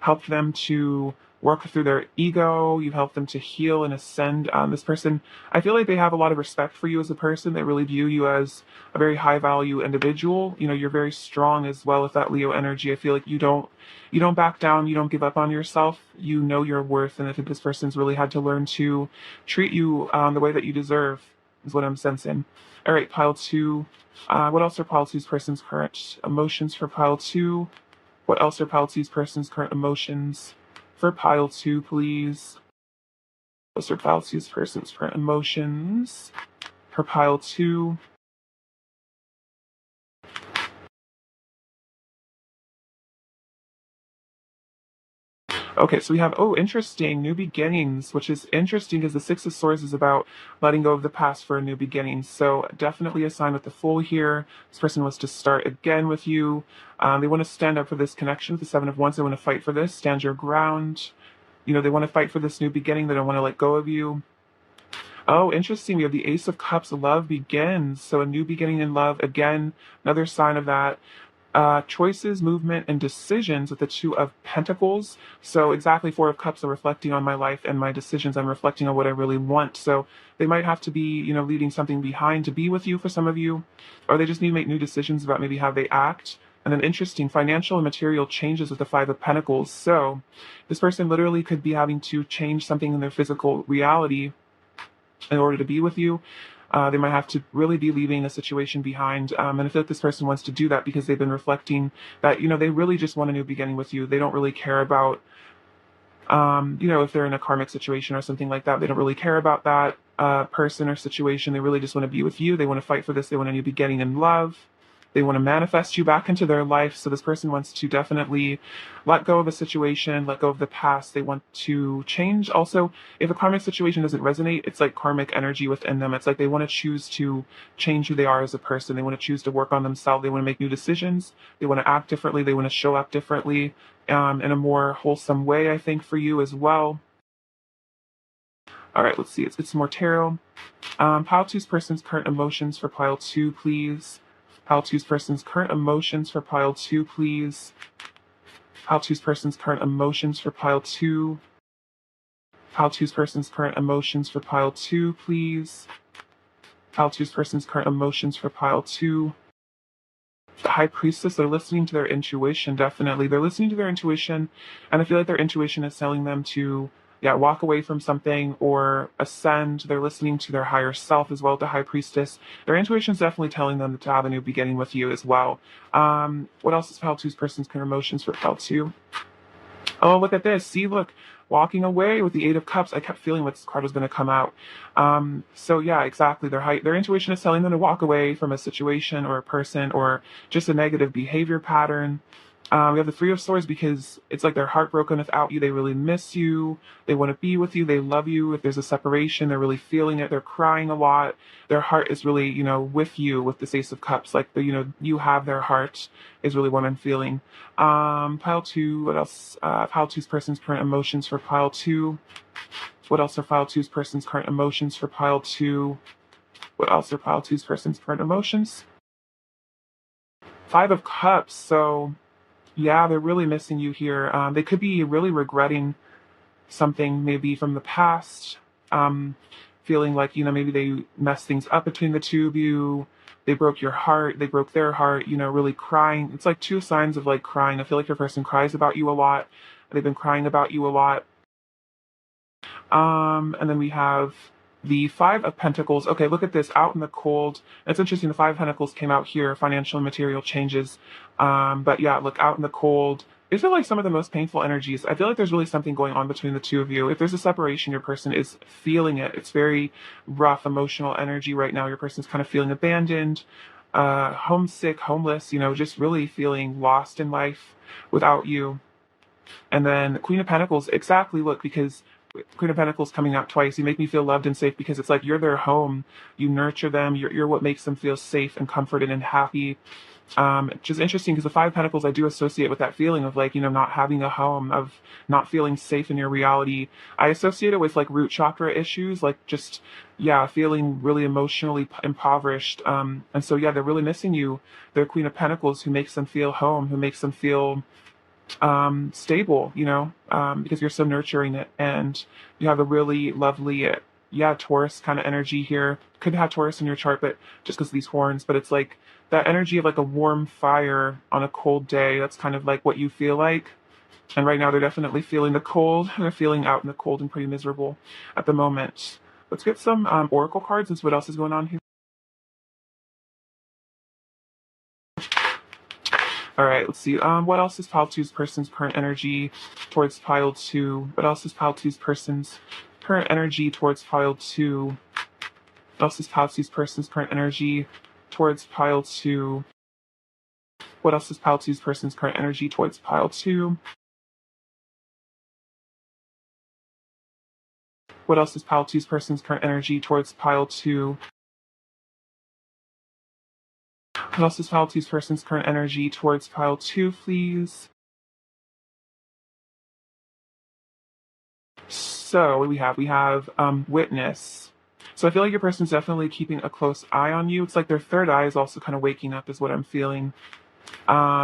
helped them to work through their ego. You've helped them to heal and ascend. This person, I feel like they have a lot of respect for you as a person. They really view you as a very high value individual. You're very strong as well with that Leo energy. I feel like you don't back down. You don't give up on yourself. You know your worth. And I think this person's really had to learn to treat you the way that you deserve is what I'm sensing. All right, pile 2. What else are pile 2's person's current emotions for pile 2? What else are pile 2's person's current emotions for pile 2, please? What else are pile 2's person's current emotions for pile 2? Okay, so we have, interesting, new beginnings, which is interesting because the Six of Swords is about letting go of the past for a new beginning. So definitely a sign with the Fool here. This person wants to start again with you. They want to stand up for this connection with the Seven of Wands. They want to fight for this, stand your ground. They want to fight for this new beginning. They don't want to let go of you. Oh, interesting. We have the Ace of Cups. Love begins. So a new beginning in love. Again, another sign of that. Choices, movement, and decisions with the Two of Pentacles. So exactly, Four of Cups are reflecting on my life and my decisions. I'm reflecting on what I really want. So they might have to be, leaving something behind to be with you for some of you, or they just need to make new decisions about maybe how they act. And then interesting, financial and material changes with the Five of Pentacles. So this person literally could be having to change something in their physical reality in order to be with you. They might have to really be leaving a situation behind. And I feel like this person wants to do that because they've been reflecting that, they really just want a new beginning with you. They don't really care about, if they're in a karmic situation or something like that. They don't really care about that person or situation. They really just want to be with you. They want to fight for this. They want a new beginning in love. They want to manifest you back into their life. So this person wants to definitely let go of a situation, let go of the past. They want to change. Also, if a karmic situation doesn't resonate, it's like karmic energy within them. It's like they want to choose to change who they are as a person. They want to choose to work on themselves. They want to make new decisions. They want to act differently. They want to show up differently, in a more wholesome way, I think, for you as well. All right, let's see. It's more tarot. Pile two's person's current emotions for pile two, please. Pile two's person's current emotions for pile two, please. Pile two's person's current emotions for pile two. Pile two's person's current emotions for pile two, please. Pile two's person's current emotions for pile two. The high priestess, they're listening to their intuition, definitely. They're listening to their intuition, and I feel like their intuition is telling them to, yeah, walk away from something or ascend. They're listening to their higher self as well, the high priestess. Their intuition is definitely telling them to have a new beginning with you as well. What else is Pile 2's person's current emotions for Pile 2? Oh, look at this. See, look, walking away with the Eight of Cups. I kept feeling this card was going to come out. So yeah, exactly. Their intuition is telling them to walk away from a situation or a person or just a negative behavior pattern. We have the Three of Swords because it's like they're heartbroken without you. They really miss you. They want to be with you. They love you. If there's a separation, they're really feeling it. They're crying a lot. Their heart is really, with you with the Ace of Cups. Like, you have their heart is really what I'm feeling. Pile 2, what else? Pile 2's person's current emotions for Pile 2. What else are Pile 2's person's current emotions for Pile 2? What else are Pile 2's person's current emotions? Five of Cups. So yeah, they're really missing you here. They could be really regretting something maybe from the past, feeling like, maybe they messed things up between the two of you. They broke your heart. They broke their heart, really crying. It's like two signs of like crying. I feel like your person cries about you a lot. They've been crying about you a lot. And then we have the Five of Pentacles. Okay, look at this, out in the cold. It's interesting, the Five of Pentacles came out here, financial and material changes. But yeah, look, out in the cold. These are like some of the most painful energies. I feel like there's really something going on between the two of you. If there's a separation, your person is feeling it. It's very rough, emotional energy right now. Your person's kind of feeling abandoned, homesick, homeless, just really feeling lost in life without you. And then Queen of Pentacles, exactly, look, because Queen of Pentacles coming out twice, you make me feel loved and safe because it's like you're their home. You nurture them. You're what makes them feel safe and comforted and happy. Just interesting because the Five of Pentacles I do associate with that feeling of like, not having a home, of not feeling safe in your reality. I associate it with like root chakra issues, like just, yeah, feeling really emotionally impoverished. And so, yeah, they're really missing you. They're Queen of Pentacles who makes them feel home, who makes them feel stable, because you're so nurturing it, and you have a really lovely, yeah, Taurus kind of energy here. Could have Taurus in your chart, but just because of these horns, but it's like that energy of like a warm fire on a cold day. That's kind of like what you feel like. And right now they're definitely feeling the cold. They're feeling out in the cold and pretty miserable at the moment. Let's get some oracle cards and see what else is going on here. All right, let's see. What else is Pile 2's person's current energy towards Pile 2? What else is Pile 2's person's current energy towards Pile 2? What else is Pile 2's person's current energy towards Pile 2? What else is Pile 2's person's current energy towards Pile 2? What else is Pile 2's person's current energy towards Pile 2? What else is Pile 2's person's current energy towards Pile 2, please? So what do we have? We have Witness. So I feel like your person's definitely keeping a close eye on you. It's like their third eye is also kind of waking up, is what I'm feeling.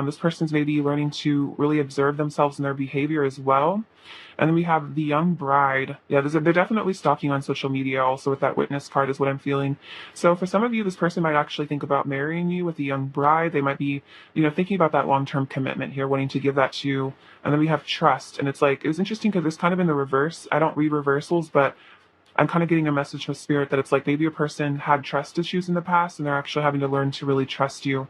This person's maybe learning to really observe themselves and their behavior as well. And then we have the young bride. Yeah, they're definitely stalking on social media also with that Witness card is what I'm feeling. So for some of you, this person might actually think about marrying you with the young bride. They might be, thinking about that long-term commitment here, wanting to give that to you. And then we have trust. And it's like, it was interesting because it's kind of in the reverse. I don't read reversals, but I'm kind of getting a message from spirit that it's like maybe a person had trust issues in the past and they're actually having to learn to really trust you,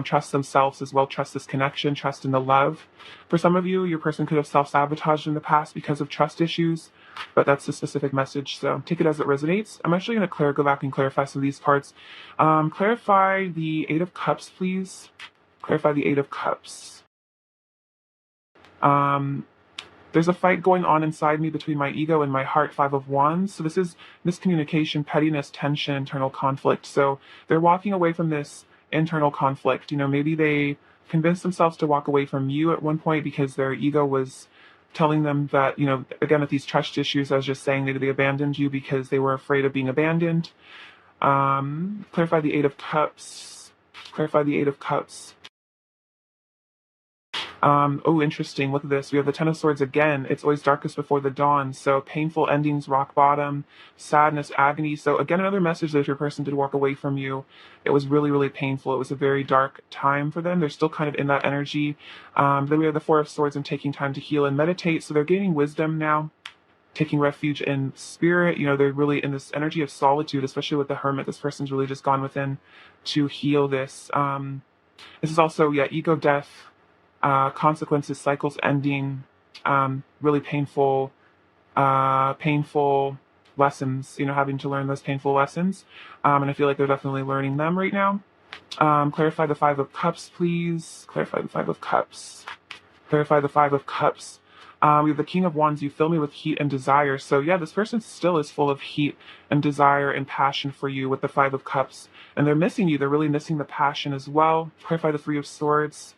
trust themselves as well, trust this connection, trust in the love. For some of you, your person could have self-sabotaged in the past because of trust issues. but that's the specific message, so take it as it resonates. I'm actually going to go back and clarify some of these parts. Clarify the Eight of Cups, please. Clarify the Eight of Cups. There's a fight going on inside me between my ego and my heart, Five of Wands. So this is miscommunication, pettiness, tension, internal conflict. So they're walking away from this internal conflict. Maybe they convinced themselves to walk away from you at one point because their ego was telling them that, again, with these trust issues, I was just saying, maybe they abandoned you because they were afraid of being abandoned. Clarify the Eight of Cups. Clarify the Eight of Cups. Oh, interesting. Look at this. We have the Ten of Swords again. It's always darkest before the dawn. So painful endings, rock bottom, sadness, agony. So again, another message that if your person did walk away from you, it was really, really painful. It was a very dark time for them. They're still kind of in that energy. Then we have the Four of Swords and taking time to heal and meditate. So they're gaining wisdom now, taking refuge in spirit. They're really in this energy of solitude, especially with the Hermit. This person's really just gone within to heal this. This is also, ego death. Consequences, cycles ending, really painful lessons, having to learn those painful lessons. And I feel like they're definitely learning them right now. Clarify the Five of Cups, please. Clarify the Five of Cups. Clarify the Five of Cups. We have the King of Wands. You fill me with heat and desire. So this person still is full of heat and desire and passion for you with the Five of Cups. And they're missing you. They're really missing the passion as well. Clarify the Three of Swords.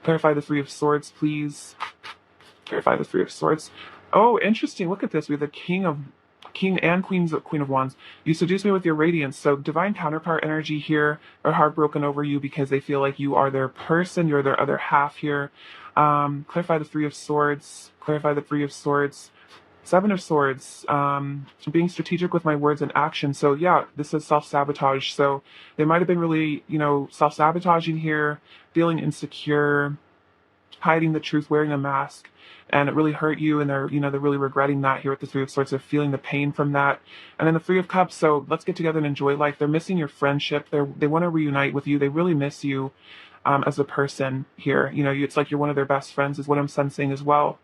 Clarify the Three of Swords, please. Clarify the Three of Swords. Oh, interesting. Look at this. We have the King and Queen of Wands. You seduce me with your radiance. So divine counterpart energy here are heartbroken over you because they feel like you are their person. You're their other half here. Clarify the Three of Swords. Clarify the Three of Swords. Seven of Swords, being strategic with my words and actions. So this is self-sabotage. So they might have been really, self-sabotaging here, feeling insecure, hiding the truth, wearing a mask, and it really hurt you. And they're really regretting that here with the Three of Swords. They're feeling the pain from that. And then the Three of Cups. So let's get together and enjoy life. They're missing your friendship. They want to reunite with you. They really miss you as a person here. It's like you're one of their best friends is what I'm sensing as well.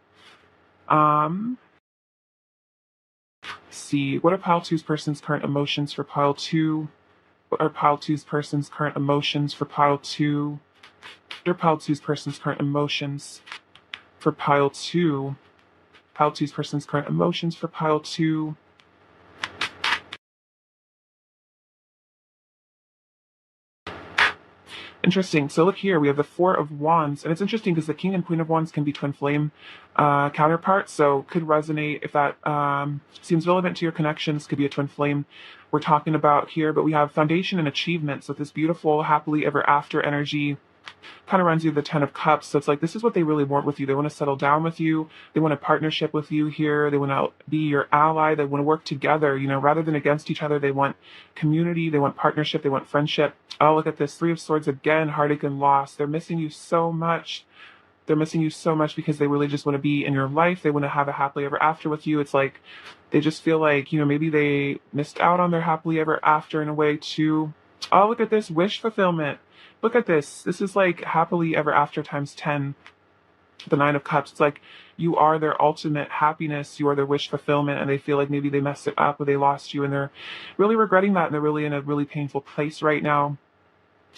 See, what are pile two's person's current emotions for pile two? What are pile two's person's current emotions for pile two? What are pile two's person's current emotions for pile two? Pile two's person's current emotions for pile two. Interesting. So look here, we have the Four of Wands, and it's interesting because the King and Queen of Wands can be twin flame counterparts, so could resonate if that seems relevant to your connections, could be a twin flame we're talking about here. But we have foundation and achievement, so this beautiful, happily ever after energy kind of runs you the Ten of Cups. So it's like this is what they really want with you. They want to settle down with you. They want a partnership with you here. They want to be your ally. They want to work together, rather than against each other. They want community. They want partnership. They want friendship. Oh, look at this. Three of Swords again, heartache and loss. They're missing you so much. They're missing you so much because they really just want to be in your life. They want to have a happily ever after with you. It's like they just feel like, maybe they missed out on their happily ever after in a way too. Oh, look at this. Wish fulfillment. Look at this. This is like happily ever after times 10. The Nine of Cups. It's like you are their ultimate happiness. You are their wish fulfillment, and they feel like maybe they messed it up or they lost you, and they're really regretting that, and they're really in a really painful place right now.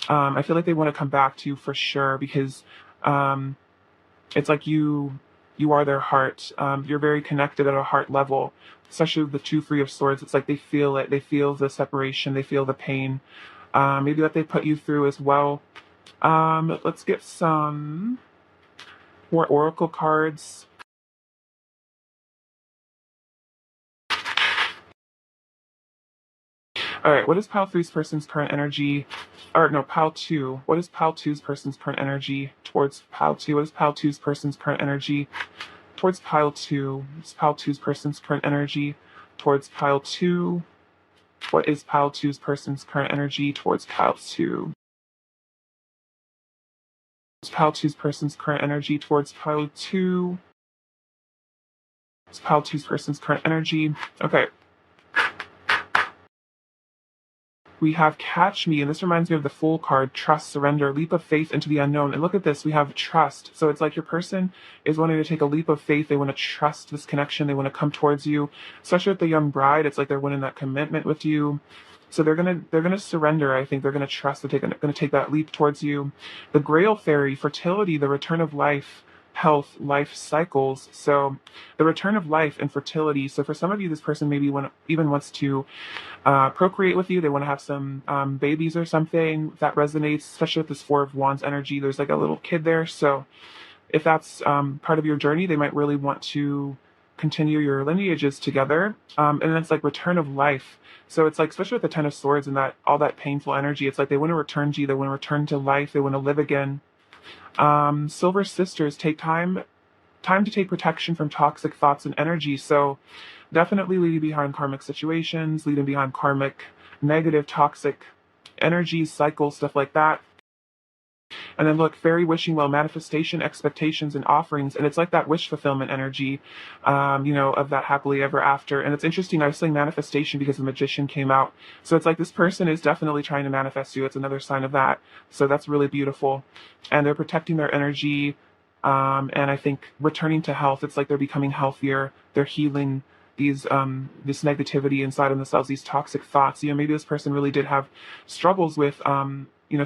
I feel like they want to come back to you for sure because it's like you are their heart. You're very connected at a heart level, especially with the Three of Swords. It's like they feel it. They feel the separation. They feel the pain. Maybe that they put you through as well. Let's get some more oracle cards. All right, what is Pile 3's person's current energy? Or no, Pile 2. What is Pile 2's person's current energy towards Pile 2? What is Pile 2's person's current energy towards Pile 2? What is Pile 2's person's current energy towards Pile 2? What is Pile 2's person's current energy towards Pile 2? What's Pile 2's person's current energy towards Pile 2? What's Pile 2's person's current energy? Okay. we have catch me, and this reminds me of the Fool card, trust, surrender, leap of faith into the unknown. And look at this, we have trust. So it's like your person is wanting to take a leap of faith. They want to trust this connection. They want to come towards you, especially with the young bride. It's like they're wanting that commitment with you. So they're gonna surrender. I think they're gonna trust. They're gonna take that leap towards you. The Grail Fairy, fertility, the return of life, health, life cycles. So the return of life and fertility. So for some of you, this person maybe even wants to procreate with you. They want to have some babies or something. That resonates, especially with this Four of Wands energy. There's like a little kid there. So if that's part of your journey, they might really want to continue your lineages together. And it's like return of life. So it's like, especially with the Ten of Swords and that all that painful energy, it's like they want to return to you. They want to return to life. They want to live again. Silver Sisters, take time to take protection from toxic thoughts and energy. So definitely leaving behind karmic situations, leaving behind karmic, negative, toxic energies, cycles, stuff like that. And then look, fairy wishing well, manifestation, expectations, and offerings. And it's like that wish fulfillment energy, of that happily ever after. And it's interesting, I was saying manifestation because the magician came out. So it's like this person is definitely trying to manifest you. It's another sign of that. So that's really beautiful. And they're protecting their energy. And I think returning to health, it's like they're becoming healthier. They're healing this negativity inside of themselves, these toxic thoughts. Maybe this person really did have struggles with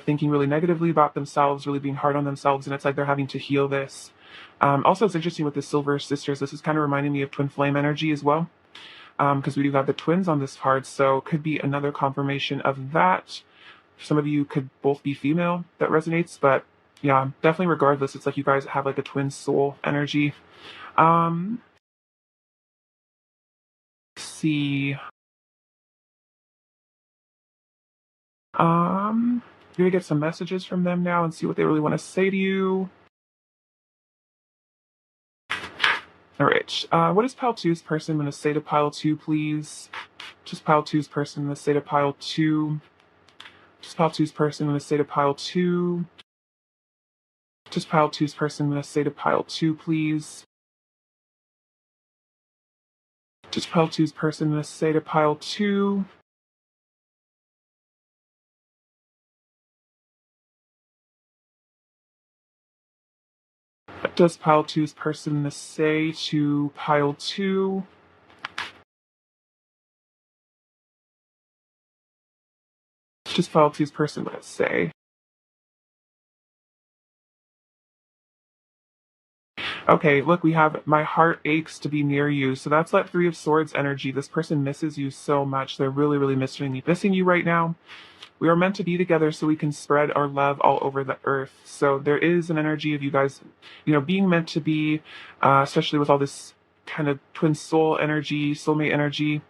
thinking really negatively about themselves, really being hard on themselves, and it's like they're having to heal this. Also, it's interesting with the Silver Sisters. This is kind of reminding me of twin flame energy as well, because we do have the twins on this card, so could be another confirmation of that. Some of you could both be female. That resonates, but yeah, definitely regardless, it's like you guys have like a twin soul energy. Let's see. You're gonna get some messages from them now and see what they really want to say to you. All right. What is pile two's person going to say to pile two, please? Just pile two's person going to say to pile two. Just pile two's person going to say to pile two. Just pile two's person going to say to pile two, please. Just pile two's person going to say to pile two. What does pile two's person going to say to pile two? Just pile two's person going to say. Okay, look, we have my heart aches to be near you. So that's that Three of Swords energy. This person misses you so much. They're really, really missing you right now. We are meant to be together so we can spread our love all over the earth. So there is an energy of you guys, being meant to be, especially with all this kind of twin soul energy, soulmate energy.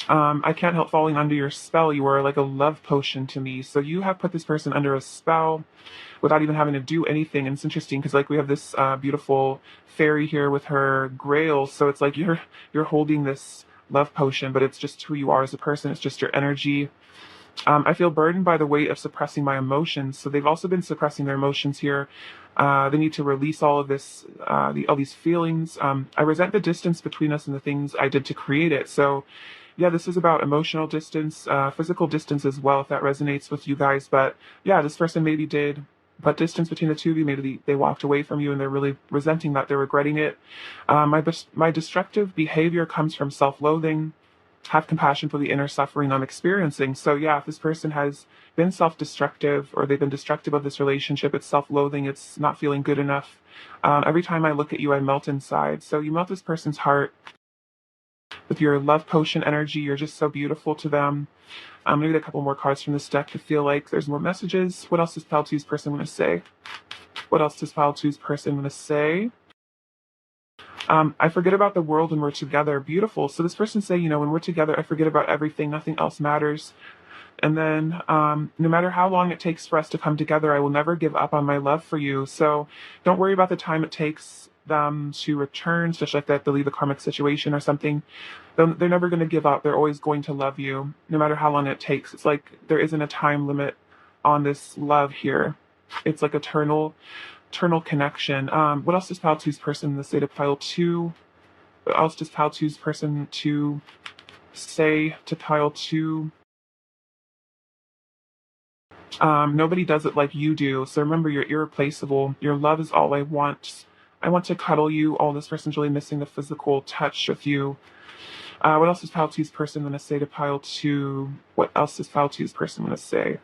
I can't help falling under your spell. You are like a love potion to me. So you have put this person under a spell without even having to do anything. And it's interesting because like we have this beautiful fairy here with her grail. So it's like you're holding this love potion, but it's just who you are as a person. It's just your energy. I feel burdened by the weight of suppressing my emotions. So they've also been suppressing their emotions here. They need to release all of this, all these feelings. I resent the distance between us and the things I did to create it. So yeah, this is about emotional distance, physical distance as well, if that resonates with you guys. But yeah, this person maybe did put distance between the two of you. Maybe they walked away from you and they're really resenting that. They're regretting it. My destructive behavior comes from self-loathing. Have compassion for the inner suffering I'm experiencing. So yeah, if this person has been self-destructive or they've been destructive of this relationship, it's self-loathing, it's not feeling good enough. Every time I look at you, I melt inside. So you melt this person's heart with your love potion energy. You're just so beautiful to them. I'm going to get a couple more cards from this deck to feel like there's more messages. What else does Pile 2's person want to say? What else does Pile 2's person want to say? I forget about the world when we're together. Beautiful. So this person say, when we're together, I forget about everything. Nothing else matters. And then no matter how long it takes for us to come together, I will never give up on my love for you. So don't worry about the time it takes them to return, especially if they have to leave a karmic situation or something. They're never going to give up. They're always going to love you, no matter how long it takes. It's like there isn't a time limit on this love here. It's like eternal connection. What else does Pile 2's person in the state of Pile 2? What else does Pile 2's person to say to Pile 2? Nobody does it like you do. So remember, you're irreplaceable. Your love is all I want. I want to cuddle you. Oh, this person's really missing the physical touch with you. What else is pile two's person going to say to pile two? What else is pile two's person going to say?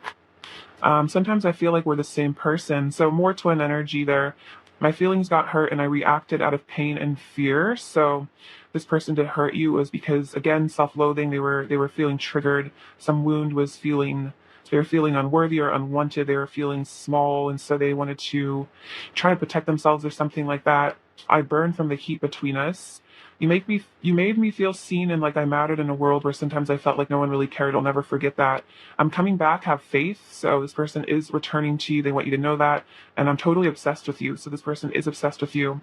Sometimes I feel like we're the same person. So more twin energy there. My feelings got hurt and I reacted out of pain and fear. So this person did hurt you. It was because, again, self-loathing. They were feeling triggered. Some wound was feeling, they were feeling unworthy or unwanted. They were feeling small, and so they wanted to try to protect themselves or something like that. I burned from the heat between us. You made me feel seen and like I mattered in a world where sometimes I felt like no one really cared. I'll never forget that. I'm coming back, have faith. So this person is returning to you. They want you to know that. And I'm totally obsessed with you. So this person is obsessed with you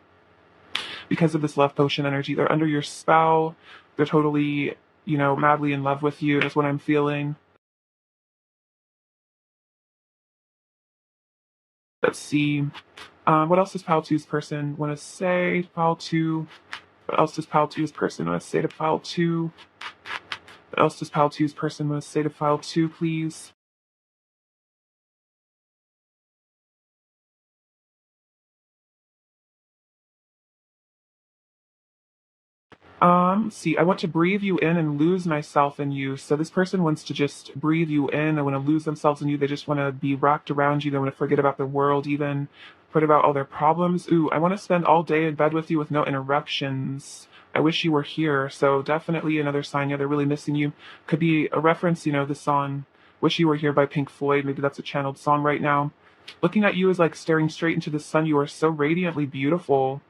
because of this love potion energy. They're under your spell. They're totally, madly in love with you. That's what I'm feeling. Let's see. What else does Pile Two's person want to say? Pile Two. What else does Pile Two's person want to say to Pile Two? What else does Pile Two's person want to say to Pile Two, please? See, I want to breathe you in and lose myself in you. So this person wants to just breathe you in. They want to lose themselves in you. They just want to be wrapped around you. They want to forget about the world, even forget about all their problems. Ooh, I want to spend all day in bed with you with no interruptions. I wish you were here. So definitely another sign. Yeah, they're really missing you. Could be a reference, the song "Wish You Were Here" by Pink Floyd. Maybe that's a channeled song right now. Looking at you is like staring straight into the sun. You are so radiantly beautiful.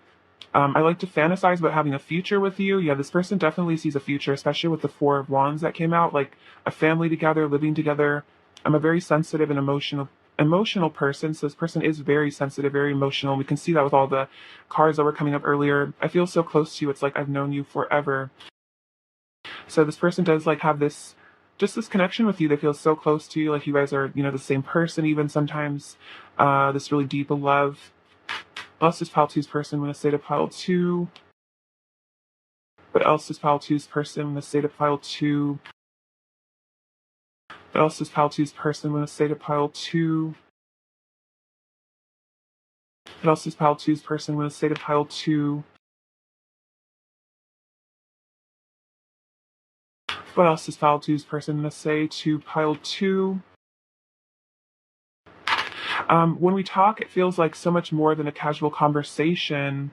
I like to fantasize about having a future with you. Yeah, this person definitely sees a future, especially with the Four of Wands that came out, like a family together, living together. I'm a very sensitive and emotional person, so this person is very sensitive, very emotional. We can see that with all the cards that were coming up earlier. I feel so close to you. It's like I've known you forever. So this person does like have this just this connection with you. They feel so close to you, like you guys are, the same person even sometimes. This really deep love. What else does Pile Two's person want to say to Pile Two? What else does Pile Two's person want to say to Pile Two? What else does Pile Two's person want to say to Pile Two? What else does Pile Two's person want to say to Pile Two? What else does Pile Two's person want to say to Pile Two? When we talk, it feels like so much more than a casual conversation.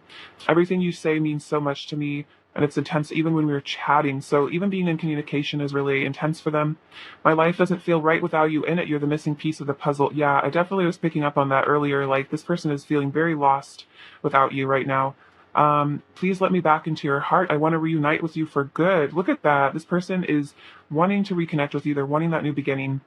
Everything you say means so much to me, and it's intense even when we're chatting. So even being in communication is really intense for them. My life doesn't feel right without you in it. You're the missing piece of the puzzle. Yeah, I definitely was picking up on that earlier. Like this person is feeling very lost without you right now. Please let me back into your heart. I want to reunite with you for good. Look at that. This person is wanting to reconnect with you. They're wanting that new beginning.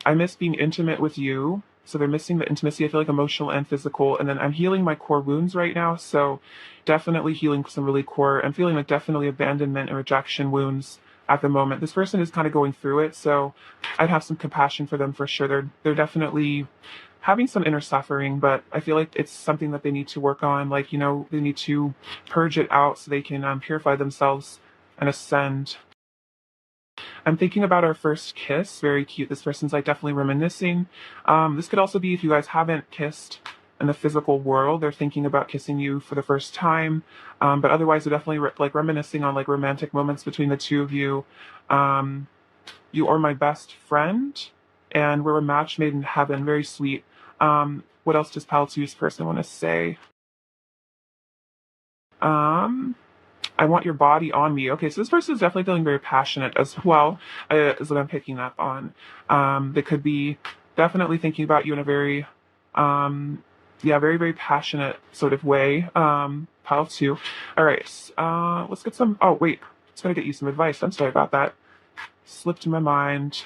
I miss being intimate with you. So they're missing the intimacy. I feel like emotional and physical. And then I'm healing my core wounds right now. So definitely healing some really core. I'm feeling like definitely abandonment and rejection wounds at the moment. This person is kind of going through it. So I'd have some compassion for them for sure. They're definitely having some inner suffering, but I feel like it's something that they need to work on. Like, they need to purge it out so they can purify themselves and ascend. I'm thinking about our first kiss. Very cute. This person's like definitely reminiscing. This could also be if you guys haven't kissed in the physical world. They're thinking about kissing you for the first time. But otherwise, they're definitely like reminiscing on like romantic moments between the two of you. Um, you are my best friend, and we're a match made in heaven. Very sweet. What else does Pal Two's person want to say? Um, I want your body on me. Okay, so this person is definitely feeling very passionate as well, is what I'm picking up on. They could be definitely thinking about you in a very, very, very passionate sort of way. Pile two. All right, let's get some. Oh, wait, it's going to get you some advice. I'm sorry about that. Slipped in my mind.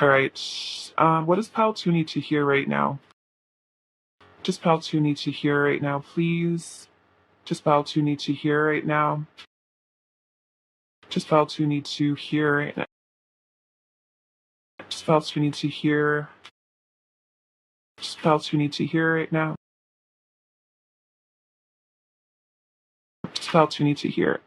All right, what does Pile two need to hear right now? Just Pile two need to hear right now, please. Just Pile two need to hear right now. Just felt you need to hear. Just felt you need to hear. Just felt you need to hear it now. Just felt you need to hear.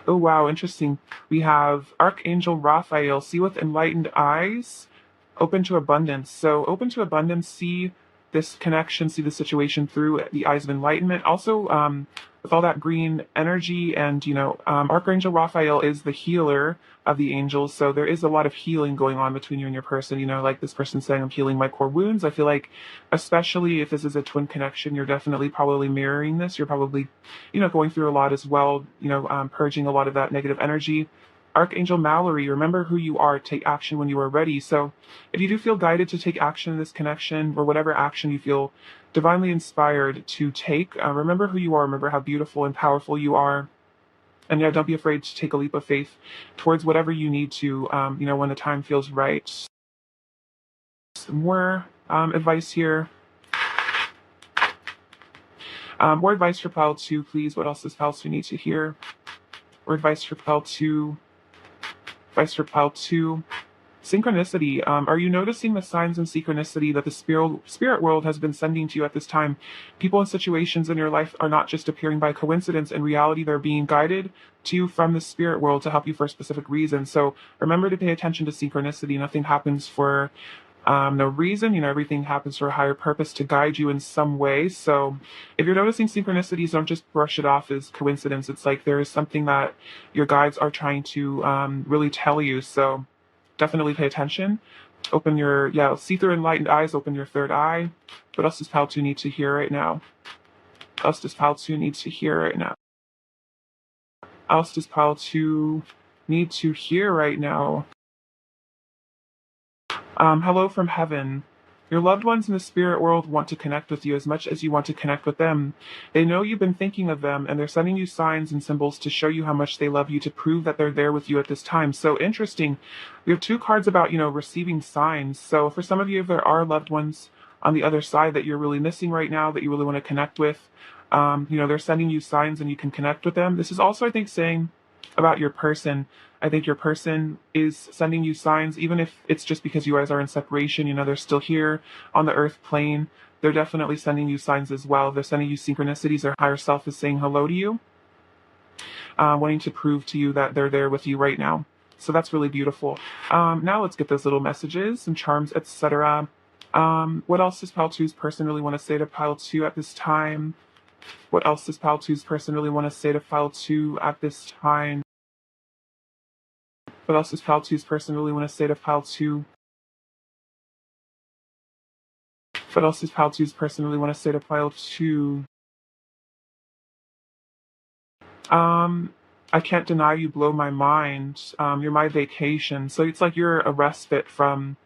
Oh, wow, interesting. We have Archangel Raphael, see with enlightened eyes, open to abundance. So, open to abundance, see this connection, see the situation through the eyes of enlightenment. Also, with all that green energy, and Archangel Raphael is the healer of the angels. So, there is a lot of healing going on between you and your person. Like this person saying, I'm healing my core wounds. I feel like, especially if this is a twin connection, you're definitely probably mirroring this. You're probably going through a lot as well, purging a lot of that negative energy. Archangel Mallory, remember who you are, take action when you are ready. So if you do feel guided to take action in this connection, or whatever action you feel divinely inspired to take, remember who you are, remember how beautiful and powerful you are. And yeah, don't be afraid to take a leap of faith towards whatever you need to, when the time feels right. Some more advice here. More advice for pile 2, please. What else does pile 2 need to hear? Or advice for pile 2. Advice for pile 2. Synchronicity. Are you noticing the signs and synchronicity that the spirit world has been sending to you at this time? People and situations in your life are not just appearing by coincidence. In reality, they're being guided to you from the spirit world to help you for a specific reason. So remember to pay attention to synchronicity. Nothing happens for no reason. Everything happens for a higher purpose to guide you in some way. So if you're noticing synchronicities, don't just brush it off as coincidence. It's like there is something that your guides are trying to really tell you. So definitely pay attention. Open your, see through enlightened eyes, open your third eye. What else does pile 2 need to hear right now? What else does pile 2 need to hear right now? What else does pile 2 need to hear right now? Hello from heaven. Your loved ones in the spirit world want to connect with you as much as you want to connect with them. They know you've been thinking of them, and they're sending you signs and symbols to show you how much they love you, to prove that they're there with you at this time. So interesting. We have 2 cards about, receiving signs. So for some of you, if there are loved ones on the other side that you're really missing right now, that you really want to connect with, they're sending you signs and you can connect with them. This is also, I think, saying about your person. I think your person is sending you signs, even if it's just because you guys are in separation, they're still here on the earth plane. They're definitely sending you signs as well. They're sending you synchronicities. Their higher self is saying hello to you, wanting to prove to you that they're there with you right now. So that's really beautiful. Now let's get those little messages and charms, etc. What else does pile 2's person really want to say to pile 2 at this time? What else does pile 2's person really want to say to pile 2 at this time? What else does pile 2's person really want to say to pile 2? What else does pile 2's person really want to say to pile 2? I can't deny you blow my mind. You're my vacation. So it's like you're a respite from,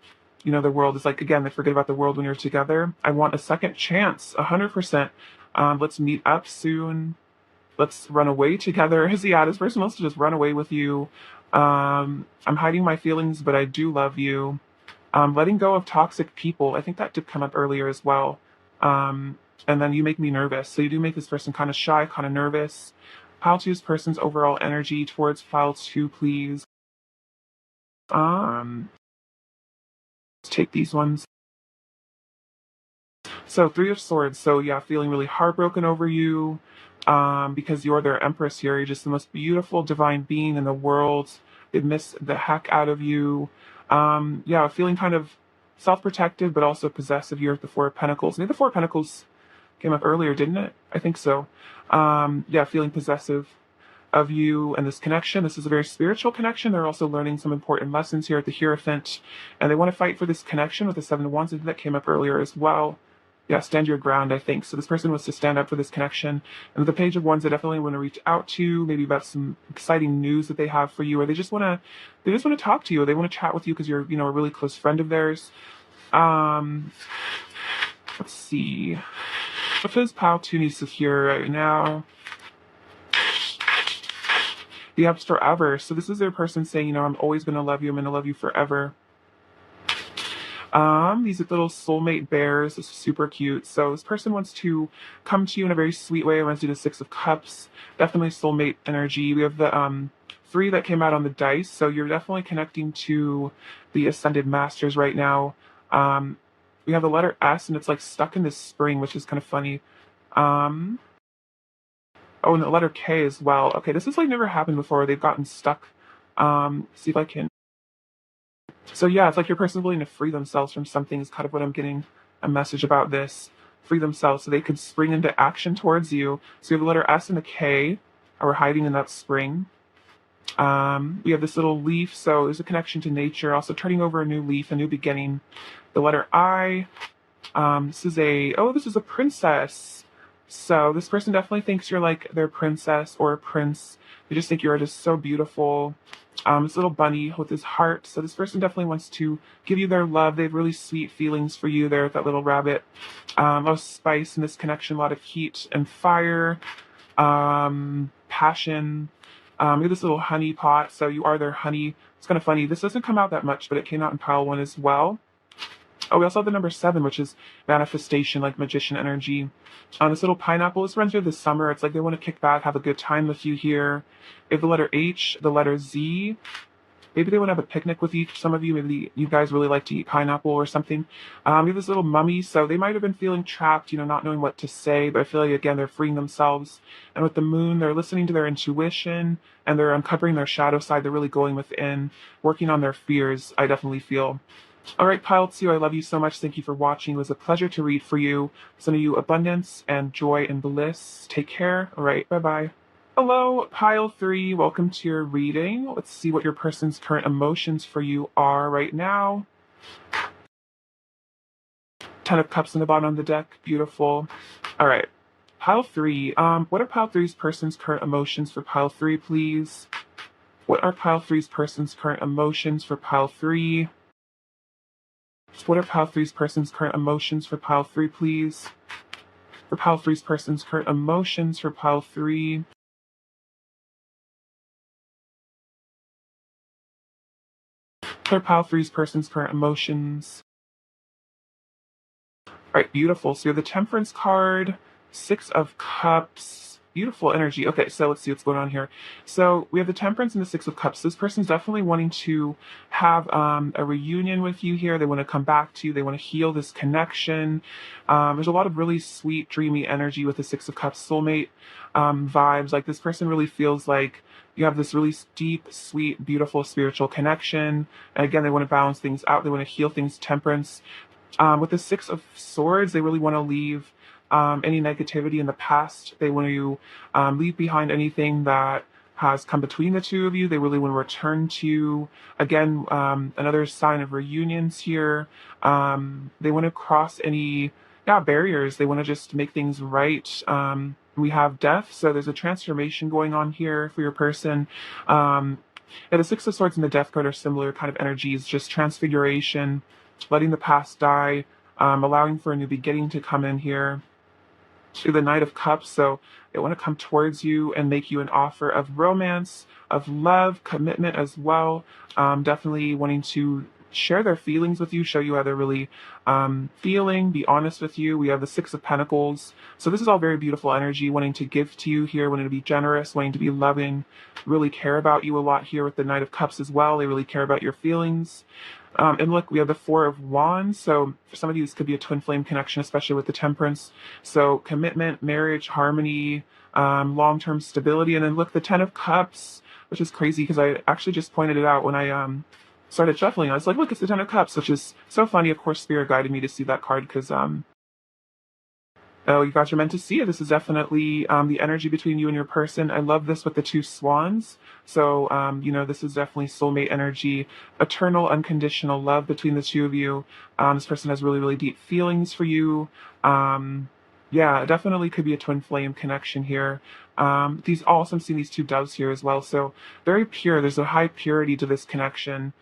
the world. It's like, again, they forget about the world when you're together. I want a second chance, 100%. Let's meet up soon. Let's run away together. Yeah, this person wants to just run away with you. I'm hiding my feelings, but I do love you. Letting go of toxic people. I think that did come up earlier as well. And then you make me nervous. So you do make this person kind of shy, kind of nervous. Pile 2's person's overall energy towards pile 2, please. Let's take these ones. So 3 of Swords. So yeah, feeling really heartbroken over you, because you're their empress here. You're just the most beautiful divine being in the world. They miss the heck out of you. Feeling kind of self-protective, but also possessive here with the 4 of Pentacles. I think the 4 of Pentacles came up earlier, didn't it? I think so. Feeling possessive of you and this connection. This is a very spiritual connection. They're also learning some important lessons here at the Hierophant, and they want to fight for this connection with the 7 of Wands. I think that came up earlier as well. Yeah, stand your ground, I think. So this person wants to stand up for this connection. And with the Page of Wands, they definitely want to reach out to you, maybe about some exciting news that they have for you, or they just want to talk to you. They want to chat with you because you're, a really close friend of theirs. Let's see. What does pile 2 needs to hear right now? The Empress forever. So this is their person saying, I'm always going to love you. I'm going to love you forever. These little soulmate bears. This is super cute. So this person wants to come to you in a very sweet way. I want to do the 6 of Cups. Definitely soulmate energy. We have the 3 that came out on the dice. So you're definitely connecting to the Ascended Masters right now. We have the letter S, and it's like stuck in this spring, which is kind of funny. Oh, and the letter K as well. Okay, this has like never happened before. They've gotten stuck. See if I can. So yeah, it's like your person's willing to free themselves from something is kind of what I'm getting a message about this. Free themselves so they could spring into action towards you. So you have the letter S and a K, or hiding in that spring. We have this little leaf, so there's a connection to nature. Also turning over a new leaf, a new beginning. The letter I. This is a princess. So this person definitely thinks you're like their princess or a prince. They just think you're just so beautiful. This little bunny with his heart. So this person definitely wants to give you their love. They have really sweet feelings for you there with that little rabbit. A lot of spice in this connection, a lot of heat and fire, passion. You have this little honey pot, so you are their honey. It's kind of funny. This doesn't come out that much, but it came out in pile 1 as well. Oh, we also have the number 7, which is manifestation, like magician energy. This little pineapple, this runs through the summer. It's like they want to kick back, have a good time with you here. We have the letter H, the letter Z. Maybe they want to have a picnic with you. Some of you, maybe you guys really like to eat pineapple or something. We have this little mummy, so they might have been feeling trapped, not knowing what to say, but I feel like, again, they're freeing themselves. And with the moon, they're listening to their intuition, and they're uncovering their shadow side. They're really going within, working on their fears, I definitely feel. All right, Pile 2, I love you so much. Thank you for watching. It was a pleasure to read for you. Sending you abundance and joy and bliss. Take care. All right, bye-bye. Hello, Pile 3. Welcome to your reading. Let's see what your person's current emotions for you are right now. 10 of Cups in the bottom of the deck. Beautiful. All right. Pile 3. What are Pile 3's person's current emotions for Pile 3, please? What are Pile 3's person's current emotions for Pile 3? What are Pile 3's person's current emotions for Pile 3, please? For Pile 3's person's current emotions for Pile 3. For Pile 3's person's current emotions. All right, beautiful. So you have the Temperance card, 6 of Cups. Beautiful energy. Okay, so let's see what's going on here. So we have the Temperance and the 6 of Cups. This person's definitely wanting to have a reunion with you here. They want to come back to you. They want to heal this connection. There's a lot of really sweet, dreamy energy with the 6 of Cups soulmate vibes. Like this person really feels like you have this really deep, sweet, beautiful spiritual connection. And again, they want to balance things out. They want to heal things, temperance. With the 6 of Swords, they really want to leave any negativity in the past. They want to leave behind anything that has come between the two of you. They really want to return to, again, another sign of reunions here. They want to cross any barriers. They want to just make things right. We have Death, so there's a transformation going on here for your person. The 6 of Swords and the Death card are similar kind of energies, just transfiguration, letting the past die, allowing for a new beginning to come in here. To the Knight of Cups, so they want to come towards you and make you an offer of romance, of love, commitment as well. Definitely wanting to share their feelings with you, show you how they're really feeling, be honest with you. We have the 6 of Pentacles. So this is all very beautiful energy, wanting to give to you here, wanting to be generous, wanting to be loving, really care about you a lot here with the Knight of Cups as well. They really care about your feelings. And look, we have the 4 of Wands. So for some of you, this could be a twin flame connection, especially with the Temperance. So commitment, marriage, harmony, long-term stability. And then look, the 10 of Cups, which is crazy because I actually just pointed it out when I started shuffling. I was like, look, it's the 10 of Cups, which is so funny. Of course, Spirit guided me to see that card because oh, you guys are meant to see it. This is definitely the energy between you and your person. I love this with the 2 swans. So, this is definitely soulmate energy, eternal, unconditional love between the two of you. This person has really, really deep feelings for you. It definitely could be a twin flame connection here. I'm seeing these 2 doves here as well. So very pure. There's a high purity to this connection.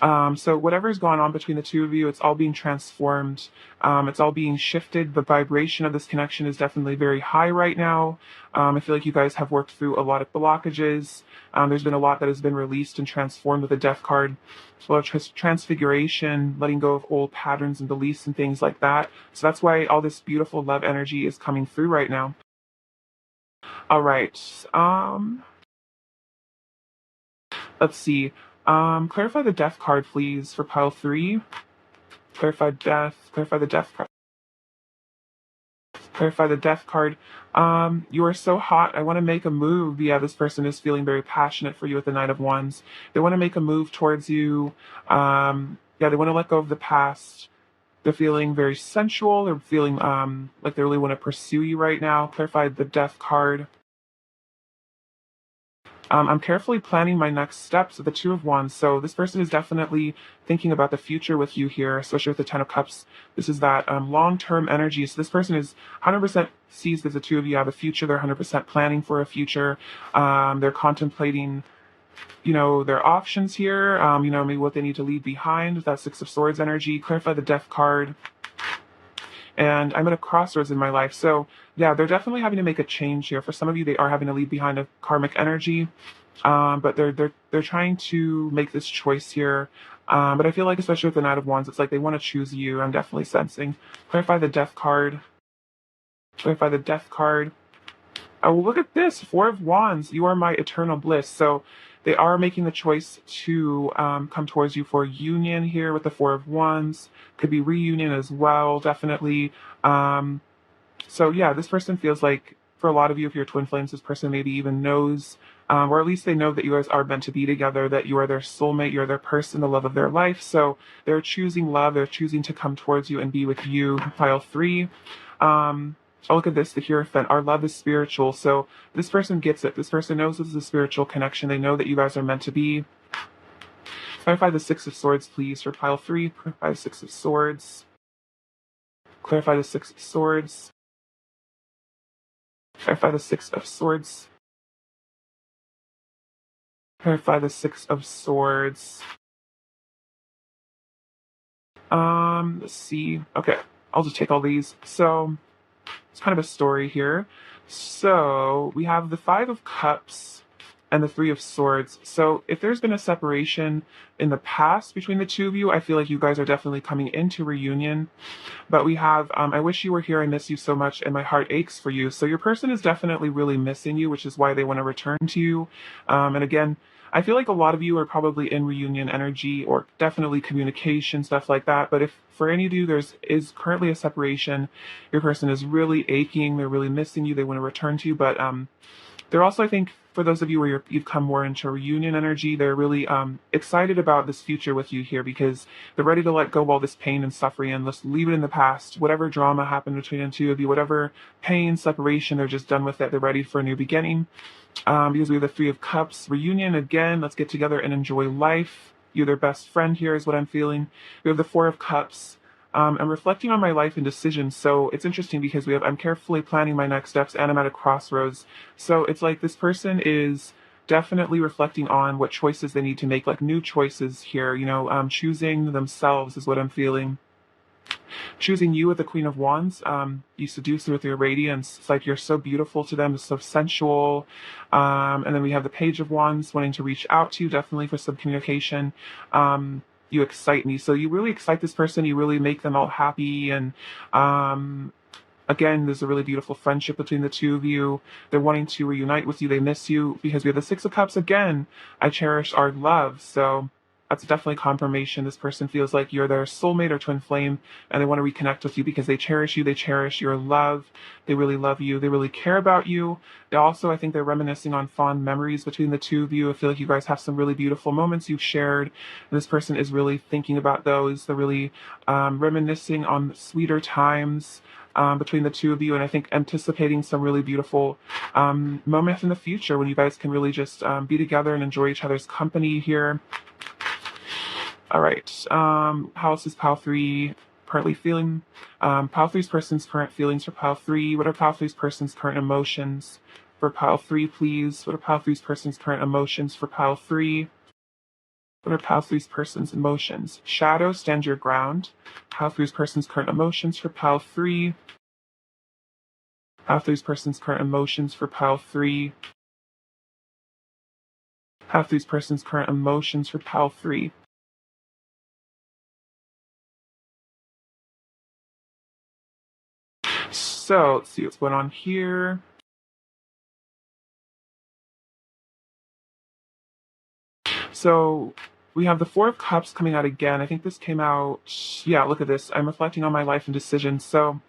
So whatever's gone on between the two of you, it's all being transformed. It's all being shifted. The vibration of this connection is definitely very high right now. I feel like you guys have worked through a lot of blockages. There's been a lot that has been released and transformed with the Death card. A lot of transfiguration, letting go of old patterns and beliefs and things like that. So that's why all this beautiful love energy is coming through right now. All right. Let's see. Clarify the Death card, please, for pile 3. Clarify the Death card. Clarify the Death card. You are so hot. I want to make a move. Yeah, this person is feeling very passionate for you with the Knight of Wands. They want to make a move towards you. Yeah, they want to let go of the past. They're feeling very sensual. They're feeling like they really want to pursue you right now. Clarify the Death card. I'm carefully planning my next steps with the Two of Wands. So this person is definitely thinking about the future with you here, especially with the Ten of Cups. This is that long-term energy. So this person is 100% sees that the two of you have a future. They're 100% planning for a future. They're contemplating, their options here. Maybe what they need to leave behind with that Six of Swords energy. Clarify the Death card. And I'm at a crossroads in my life. So yeah, they're definitely having to make a change here. For some of you, they are having to leave behind a karmic energy, but they're trying to make this choice here. But I feel like, especially with the Knight of Wands, it's like they want to choose you. I'm definitely sensing. Clarify the Death card. Clarify the Death card. Oh, look at this. Four of Wands. You are my eternal bliss. So they are making the choice to come towards you for union here with the Four of Wands. Could be reunion as well, definitely. So yeah, this person feels like, for a lot of you, if you're twin flames, this person maybe even knows, or at least they know that you guys are meant to be together, that you are their soulmate, you're their person, the love of their life. So they're choosing love. They're choosing to come towards you and be with you. Pile 3. Oh, look at this, the Hierophant. Our love is spiritual. So this person gets it. This person knows this is a spiritual connection. They know that you guys are meant to be. Clarify the Six of Swords, please, for pile 3. Clarify the Six of Swords. Clarify the Six of Swords. Clarify the Six of Swords. Clarify the Six of Swords. Let's see. Okay, I'll just take all these. So it's kind of a story here. So we have the Five of Cups and the Three of Swords. So if there's been a separation in the past between the two of you, I feel like you guys are definitely coming into reunion. But we have, I wish you were here, I miss you so much, and my heart aches for you. So your person is definitely really missing you, which is why they want to return to you. And again, I feel like a lot of you are probably in reunion energy, or definitely communication, stuff like that. But if for any of you is currently a separation, your person is really aching, they're really missing you, they want to return to you. But they're also, I think, for those of you where you've come more into reunion energy, they're really excited about this future with you here, because they're ready to let go of all this pain and suffering and just leave it in the past. Whatever drama happened between the two of you, whatever pain, separation, they're just done with it. They're ready for a new beginning. Because we have the Three of Cups, reunion again. Let's get together and enjoy life. You're their best friend here, is what I'm feeling. We have the Four of Cups. I'm reflecting on my life and decisions. So it's interesting because I'm carefully planning my next steps and I'm at a crossroads. So it's like this person is definitely reflecting on what choices they need to make, like new choices here, choosing themselves is what I'm feeling. Choosing you with the Queen of Wands, you seduce them with your radiance. It's like you're so beautiful to them, it's so sensual. And then we have the Page of Wands wanting to reach out to you, definitely for some communication. You excite me. So you really excite this person, you really make them all happy. And again, there's a really beautiful friendship between the two of you. They're wanting to reunite with you, they miss you, because we have the Six of Cups again. I cherish our love. So that's definitely confirmation. This person feels like you're their soulmate or twin flame, and they want to reconnect with you because they cherish you. They cherish your love. They really love you. They really care about you. They also, I think they're reminiscing on fond memories between the two of you. I feel like you guys have some really beautiful moments you've shared. And this person is really thinking about those. They're really reminiscing on sweeter times between the two of you, and I think anticipating some really beautiful moments in the future when you guys can really just be together and enjoy each other's company here. All right. How else is pile 3 currently feeling? Pile 3's person's current feelings for pile 3. What are pile 3's person's current emotions for pile 3, please? What are pile 3's person's current emotions for pile 3? What are pile 3's person's emotions? Shadow, stand your ground. Pile 3's person's current emotions for pile 3. Pile 3's person's current emotions for pile 3. Pile 3's person's current emotions for pile 3. So let's see what's going on here. So we have the Four of Cups coming out again. I think this came out, yeah, look at this. I'm reflecting on my life and decisions. So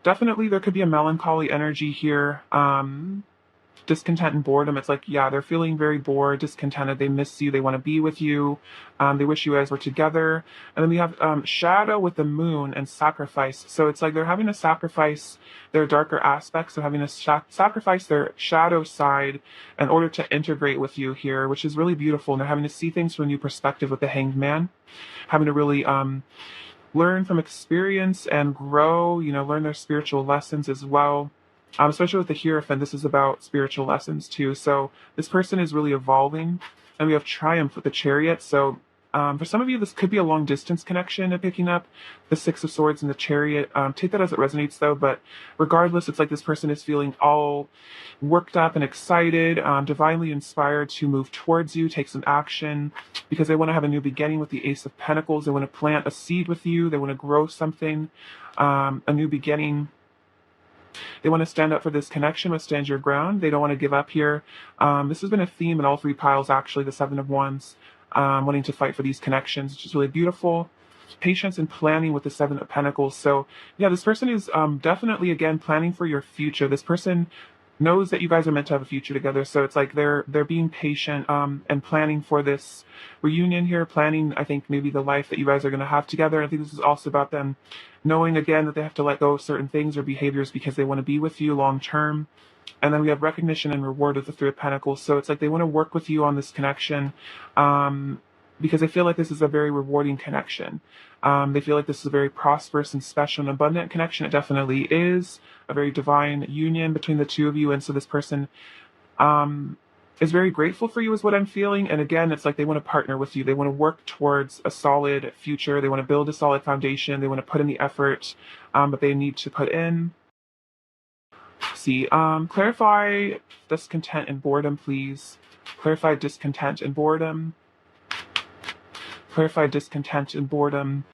definitely there could be a melancholy energy here. Discontent and boredom. It's like, yeah, they're feeling very bored, discontented. They miss you. They want to be with you. They wish you guys were together. And then we have shadow with the moon and sacrifice. So it's like they're having to sacrifice their darker aspects. They're having to sacrifice their shadow side in order to integrate with you here, which is really beautiful. And they're having to see things from a new perspective with the Hanged Man, having to really learn from experience and grow, learn their spiritual lessons as well. Especially with the Hierophant, this is about spiritual lessons too. So this person is really evolving. And we have Triumph with the Chariot. So for some of you, this could be a long distance connection of picking up the Six of Swords and the Chariot. Take that as it resonates though. But regardless, it's like this person is feeling all worked up and excited, divinely inspired to move towards you, take some action, because they want to have a new beginning with the Ace of Pentacles. They want to plant a seed with you. They want to grow something, a new beginning. They want to stand up for this connection, but stand your ground. They don't want to give up here. This has been a theme in all three piles, actually, the Seven of Wands, wanting to fight for these connections, which is really beautiful. Patience and planning with the Seven of Pentacles. So, yeah, this person is definitely, again, planning for your future. This person knows that you guys are meant to have a future together. So it's like they're being patient and planning for this reunion here, planning, I think, maybe the life that you guys are going to have together. I think this is also about them knowing, again, that they have to let go of certain things or behaviors because they want to be with you long term. And then we have recognition and reward with the Three of Pentacles. So it's like they want to work with you on this connection because they feel like this is a very rewarding connection. They feel like this is a very prosperous and special and abundant connection. It definitely is a very divine union between the two of you. And so this person is very grateful for you is what I'm feeling. And again, it's like they want to partner with you. They want to work towards a solid future. They want to build a solid foundation. They want to put in the effort that they need to put in. See, clarify discontent and boredom, please. Clarify discontent and boredom. Clarify discontent and boredom.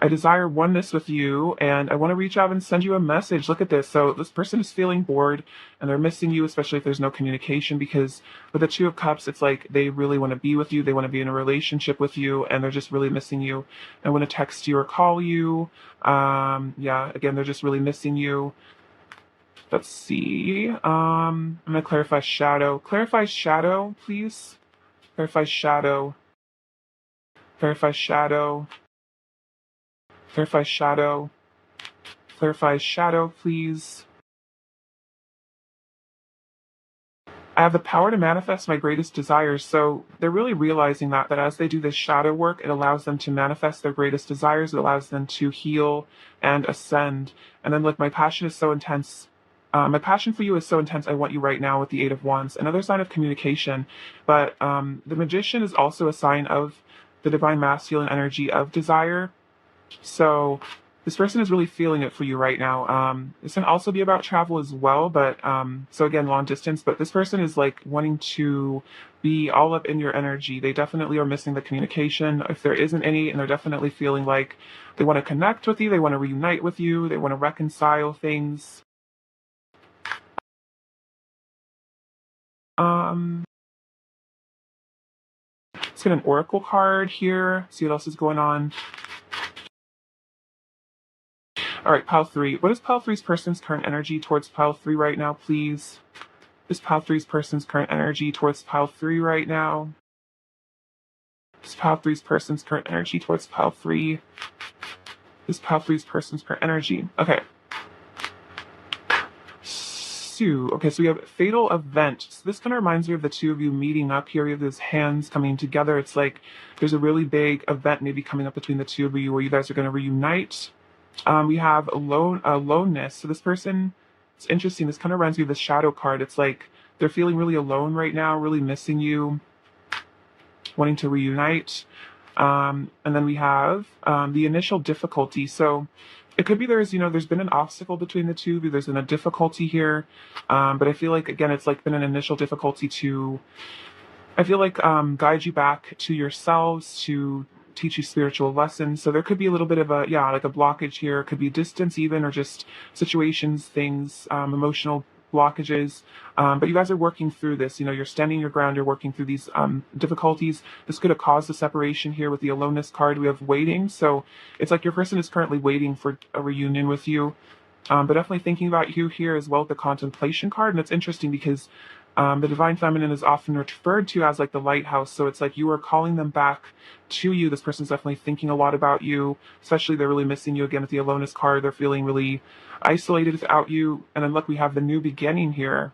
I desire oneness with you, and I want to reach out and send you a message. Look at this. So this person is feeling bored, and they're missing you, especially if there's no communication, because with the Two of Cups, it's like they really want to be with you. They want to be in a relationship with you, and they're just really missing you. I want to text you or call you. Yeah, again, they're just really missing you. Let's see. I'm going to clarify shadow. Clarify shadow, please. Clarify shadow. Clarify shadow. Clarify shadow. Clarify shadow, please. I have the power to manifest my greatest desires. So they're really realizing that as they do this shadow work, it allows them to manifest their greatest desires. It allows them to heal and ascend. And then, look, my passion is so intense. My passion for you is so intense. I want you right now with the Eight of Wands. Another sign of communication. But the Magician is also a sign of the divine masculine energy of desire. So this person is really feeling it for you right now. This can also be about travel as well, but so again, long distance, but this person is like wanting to be all up in your energy. They definitely are missing the communication if there isn't any, and they're definitely feeling like they want to connect with you, they want to reunite with you, they want to reconcile things. Let's get an oracle card here, see what else is going on. All right, pile 3. What is pile 3's person's current energy towards pile 3 right now, please? Is pile 3's person's current energy towards pile 3 right now? Is pile 3's person's current energy towards pile 3? Is pile 3's person's current energy? Okay. Okay, so we have fatal event. So this kind of reminds me of the two of you meeting up here. You have those hands coming together. It's like there's a really big event maybe coming up between the two of you where you guys are going to reunite. We have aloneness. So this person, it's interesting. This kind of reminds me of the shadow card. It's like they're feeling really alone right now, really missing you, wanting to reunite. And then we have the initial difficulty. So it could be there's been an obstacle between the two of you. There's been a difficulty here. But I feel like, again, it's like been an initial difficulty to, I feel like, guide you back to yourselves, to teach you spiritual lessons. So there could be a little bit of like a blockage here. It could be distance even, or just situations, things, emotional blockages, but you guys are working through this. You know, you're standing your ground, you're working through these difficulties. This could have caused a separation here with the aloneness card. We have waiting. So it's like your person is currently waiting for a reunion with you. But definitely thinking about you here as well with the contemplation card. And it's interesting because the divine feminine is often referred to as like the lighthouse. So it's like you are calling them back to you. This person's definitely thinking a lot about you, especially they're really missing you again with the aloneness card. They're feeling really isolated without you. And then look, we have the new beginning here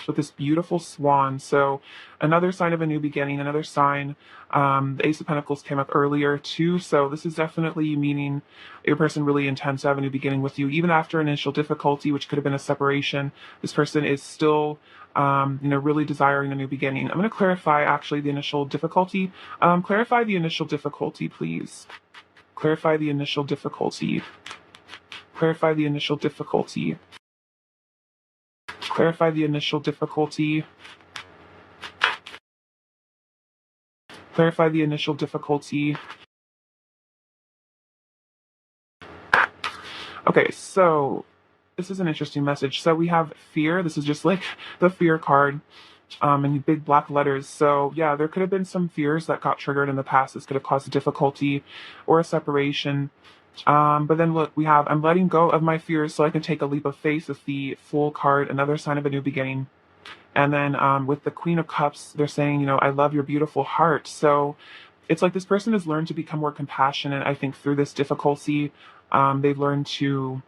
with this beautiful swan. So another sign of a new beginning, another sign. The Ace of Pentacles came up earlier too. So this is definitely meaning your person really intends to have a new beginning with you. Even after initial difficulty, which could have been a separation, this person is still really desiring a new beginning. I'm going to clarify actually the initial difficulty. Clarify the initial difficulty, please. Clarify the initial difficulty. Clarify the initial difficulty. Clarify the initial difficulty. Clarify the initial difficulty. Okay, so this is an interesting message. So we have fear. This is just like the fear card in big black letters. So yeah, there could have been some fears that got triggered in the past. This could have caused a difficulty or a separation. But then look, we have, I'm letting go of my fears so I can take a leap of faith with the Fool card, another sign of a new beginning. And then with the Queen of Cups, they're saying, you know, I love your beautiful heart. So it's like this person has learned to become more compassionate. I think through this difficulty, they've learned to,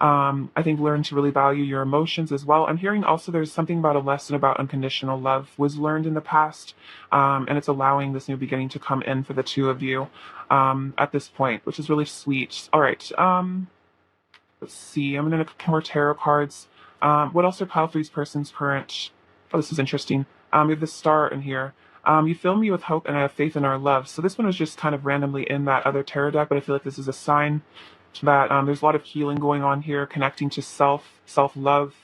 learn to really value your emotions as well. I'm hearing also there's something about a lesson about unconditional love was learned in the past, and it's allowing this new beginning to come in for the two of you at this point, which is really sweet. All right, let's see. I'm going to look more tarot cards. What else are Pile Three's person's current? Oh, this is interesting. We have the star in here. You fill me with hope and I have faith in our love. So this one was just kind of randomly in that other tarot deck, but I feel like this is a sign that there's a lot of healing going on here, connecting to self-love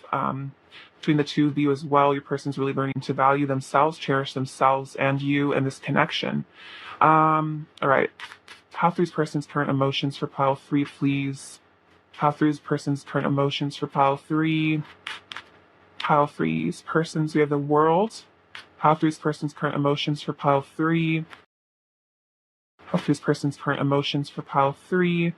between the two of you as well. Your person's really learning to value themselves, cherish themselves and you and this connection. All right. Pile Three's person's current emotions for Pile 3, please. Pile 3's person's current emotions for Pile 3. Pile 3's person's, we have the World. Pile 3's person's current emotions for Pile 3. Pile 3's person's current emotions for Pile 3.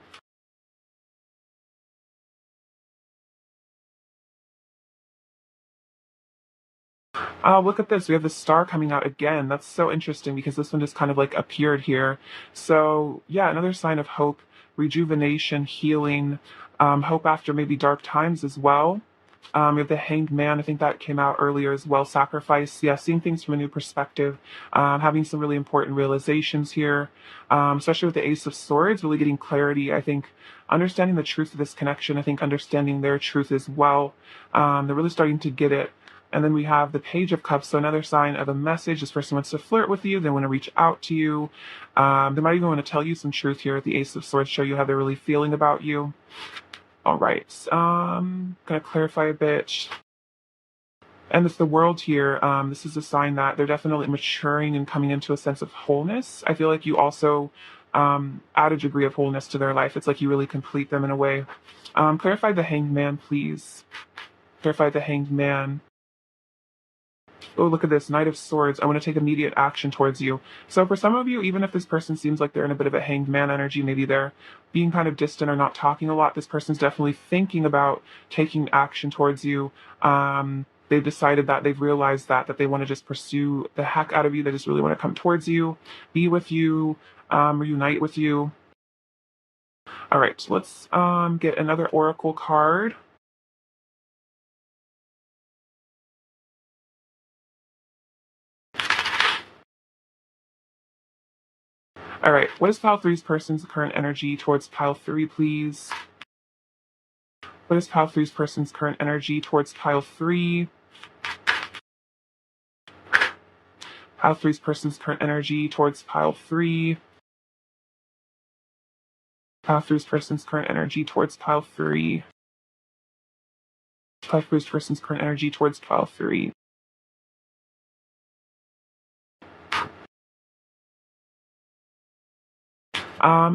Look at this. We have the star coming out again. That's so interesting because this one just kind of like appeared here. So yeah, another sign of hope, rejuvenation, healing, hope after maybe dark times as well. We have the Hanged Man. I think that came out earlier as well. Sacrifice. Yeah, seeing things from a new perspective. Having some really important realizations here, especially with the Ace of Swords, really getting clarity. I think understanding the truth of this connection. I think understanding their truth as well. They're really starting to get it. And then we have the Page of Cups, so another sign of a message. This person wants to flirt with you. They want to reach out to you. They might even want to tell you some truth here with the Ace of Swords, show you how they're really feeling about you. All right, gonna clarify a bit. And it's the World here. This is a sign that they're definitely maturing and coming into a sense of wholeness. I feel like you also add a degree of wholeness to their life. It's like you really complete them in a way. Clarify the Hanged Man, please. Clarify the Hanged Man. Oh, look at this, Knight of Swords. I want to take immediate action towards you. So for some of you, even if this person seems like they're in a bit of a Hanged Man energy, maybe they're being kind of distant or not talking a lot, this person's definitely thinking about taking action towards you. They've decided that they've realized that they want to just pursue the heck out of you. They just really want to come towards you, be with you, reunite with you. All right, let's get another Oracle card. All right, what is Pile 3's person's current energy towards Pile 3, please? What is Pile 3's person's current energy towards Pile 3? Pile 3's person's current energy towards Pile 3. Pile 3's person's current energy towards Pile 3. Pile 3's person's current energy towards Pile 3.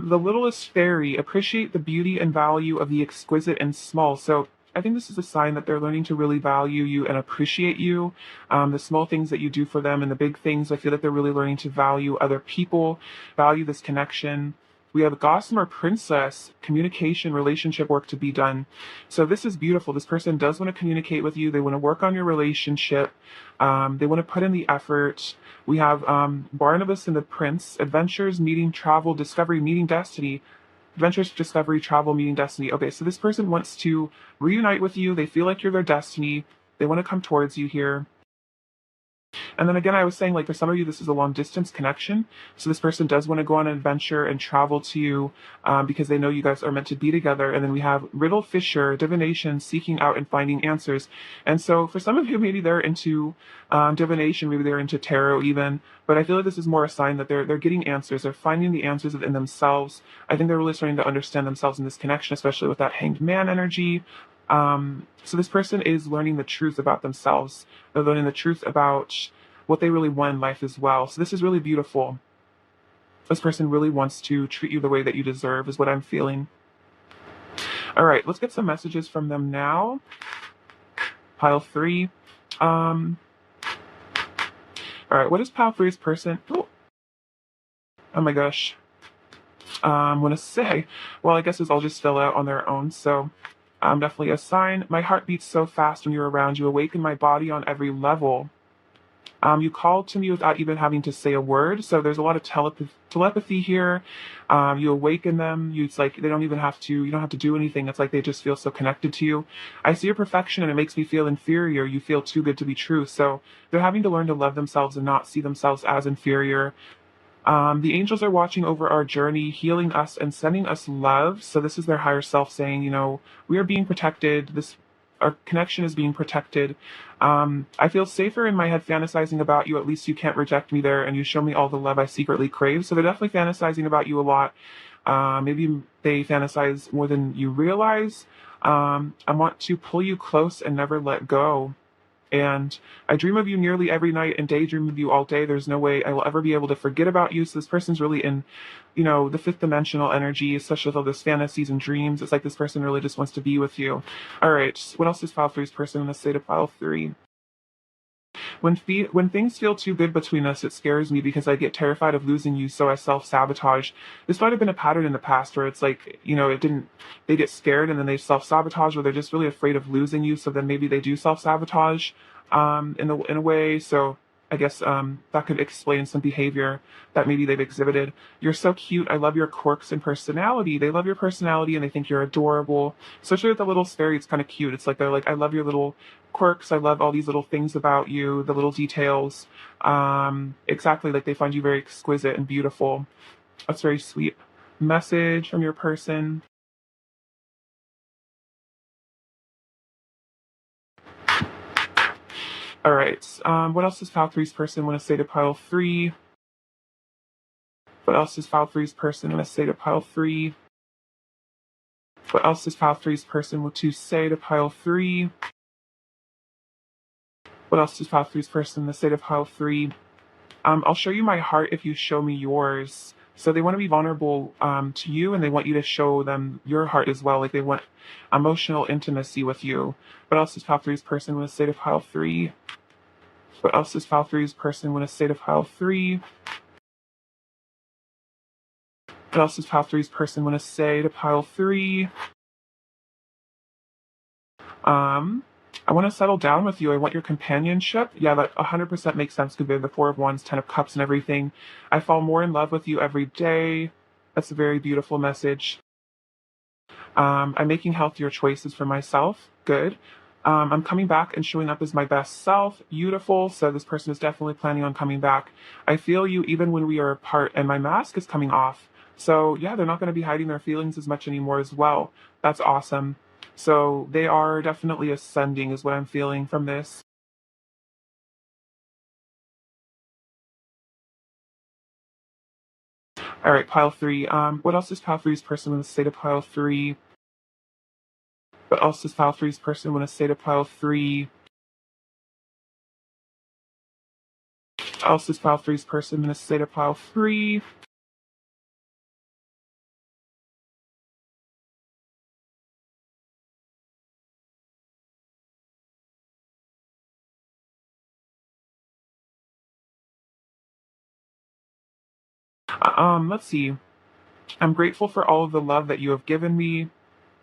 The littlest fairy, appreciate the beauty and value of the exquisite and small. So I think this is a sign that they're learning to really value you and appreciate you. The small things that you do for them and the big things, I feel that they're really learning to value other people, value this connection. We have a Gossamer Princess, communication, relationship work to be done. So this is beautiful. This person does want to communicate with you. They want to work on your relationship. They want to put in the effort. We have Barnabas and the Prince, adventures, meeting, travel, discovery, meeting, destiny. Adventures, discovery, travel, meeting, destiny. Okay, so this person wants to reunite with you. They feel like you're their destiny. They want to come towards you here. And then again, I was saying, like, for some of you, this is a long distance connection. So this person does want to go on an adventure and travel to you because they know you guys are meant to be together. And then we have Riddle Fisher, divination, seeking out and finding answers. And so for some of you, maybe they're into divination, maybe they're into tarot even. But I feel like this is more a sign that they're getting answers. They're finding the answers within themselves. I think they're really starting to understand themselves in this connection, especially with that hanged man energy. So this person is learning the truth about themselves. They're learning the truth about what they really want in life as well. So this is really beautiful. This person really wants to treat you the way that you deserve, is what I'm feeling. All right, let's get some messages from them now. Pile 3. All right, what is pile 3's person? Oh my gosh. I'm going to say, well, I guess this all just fill out on their own. So definitely a sign. My heart beats so fast when you're around. You awaken my body on every level. You call to me without even having to say a word. So there's a lot of telepathy here. You awaken them. It's like they don't even have to, you don't have to do anything. It's like they just feel so connected to you. I see your perfection and it makes me feel inferior. You feel too good to be true. So they're having to learn to love themselves and not see themselves as inferior. The angels are watching over our journey, healing us and sending us love. So this is their higher self saying, we are being protected. Our connection is being protected. I feel safer in my head fantasizing about you. At least you can't reject me there, and you show me all the love I secretly crave. So they're definitely fantasizing about you a lot. Maybe they fantasize more than you realize. I want to pull you close and never let go. And I dream of you nearly every night and daydream of you all day. There's no way I will ever be able to forget about you. So this person's really in, the fifth dimensional energy, especially with all those fantasies and dreams. It's like this person really just wants to be with you. All right, what else is pile 3's person in the state of pile 3? When things feel too good between us, it scares me because I get terrified of losing you, so I self-sabotage. This might have been a pattern in the past where it's like, they get scared and then they self-sabotage, or they're just really afraid of losing you, so then maybe they do self-sabotage in a way. So I guess that could explain some behavior that maybe they've exhibited. You're so cute. I love your quirks and personality. They love your personality and they think you're adorable. Especially with the little fairy, it's kind of cute. It's like they're like, I love your little quirks. I love all these little things about you, the little details. Exactly, like they find you very exquisite and beautiful. That's very sweet. Message from your person. All right. What else does pile 3's person want to say to pile 3? What else does pile 3's person want to say to pile 3? What else does pile 3's person want to say to pile 3? What else does pile 3's person want to say to pile 3? I'll show you my heart if you show me yours. So they want to be vulnerable to you, and they want you to show them your heart as well. Like they want emotional intimacy with you. What else does pile 3's person want to say to pile 3? What else does pile 3's person want to say to pile 3? What else does pile 3's person want to say to pile 3? I want to settle down with you. I want your companionship. Yeah, that 100% makes sense because they're the Four of Wands, 10 of Cups, and everything. I fall more in love with you every day. That's a very beautiful message. I'm making healthier choices for myself. Good. I'm coming back and showing up as my best self. Beautiful. So this person is definitely planning on coming back. I feel you even when we are apart, and my mask is coming off. So yeah, they're not going to be hiding their feelings as much anymore as well. That's awesome. So they are definitely ascending is what I'm feeling from this. All right, pile 3. What else does pile 3's person want to say to pile 3? What else does pile 3's person want to say to pile 3? What else does pile 3's person want to say to pile 3? Let's see. I'm grateful for all of the love that you have given me.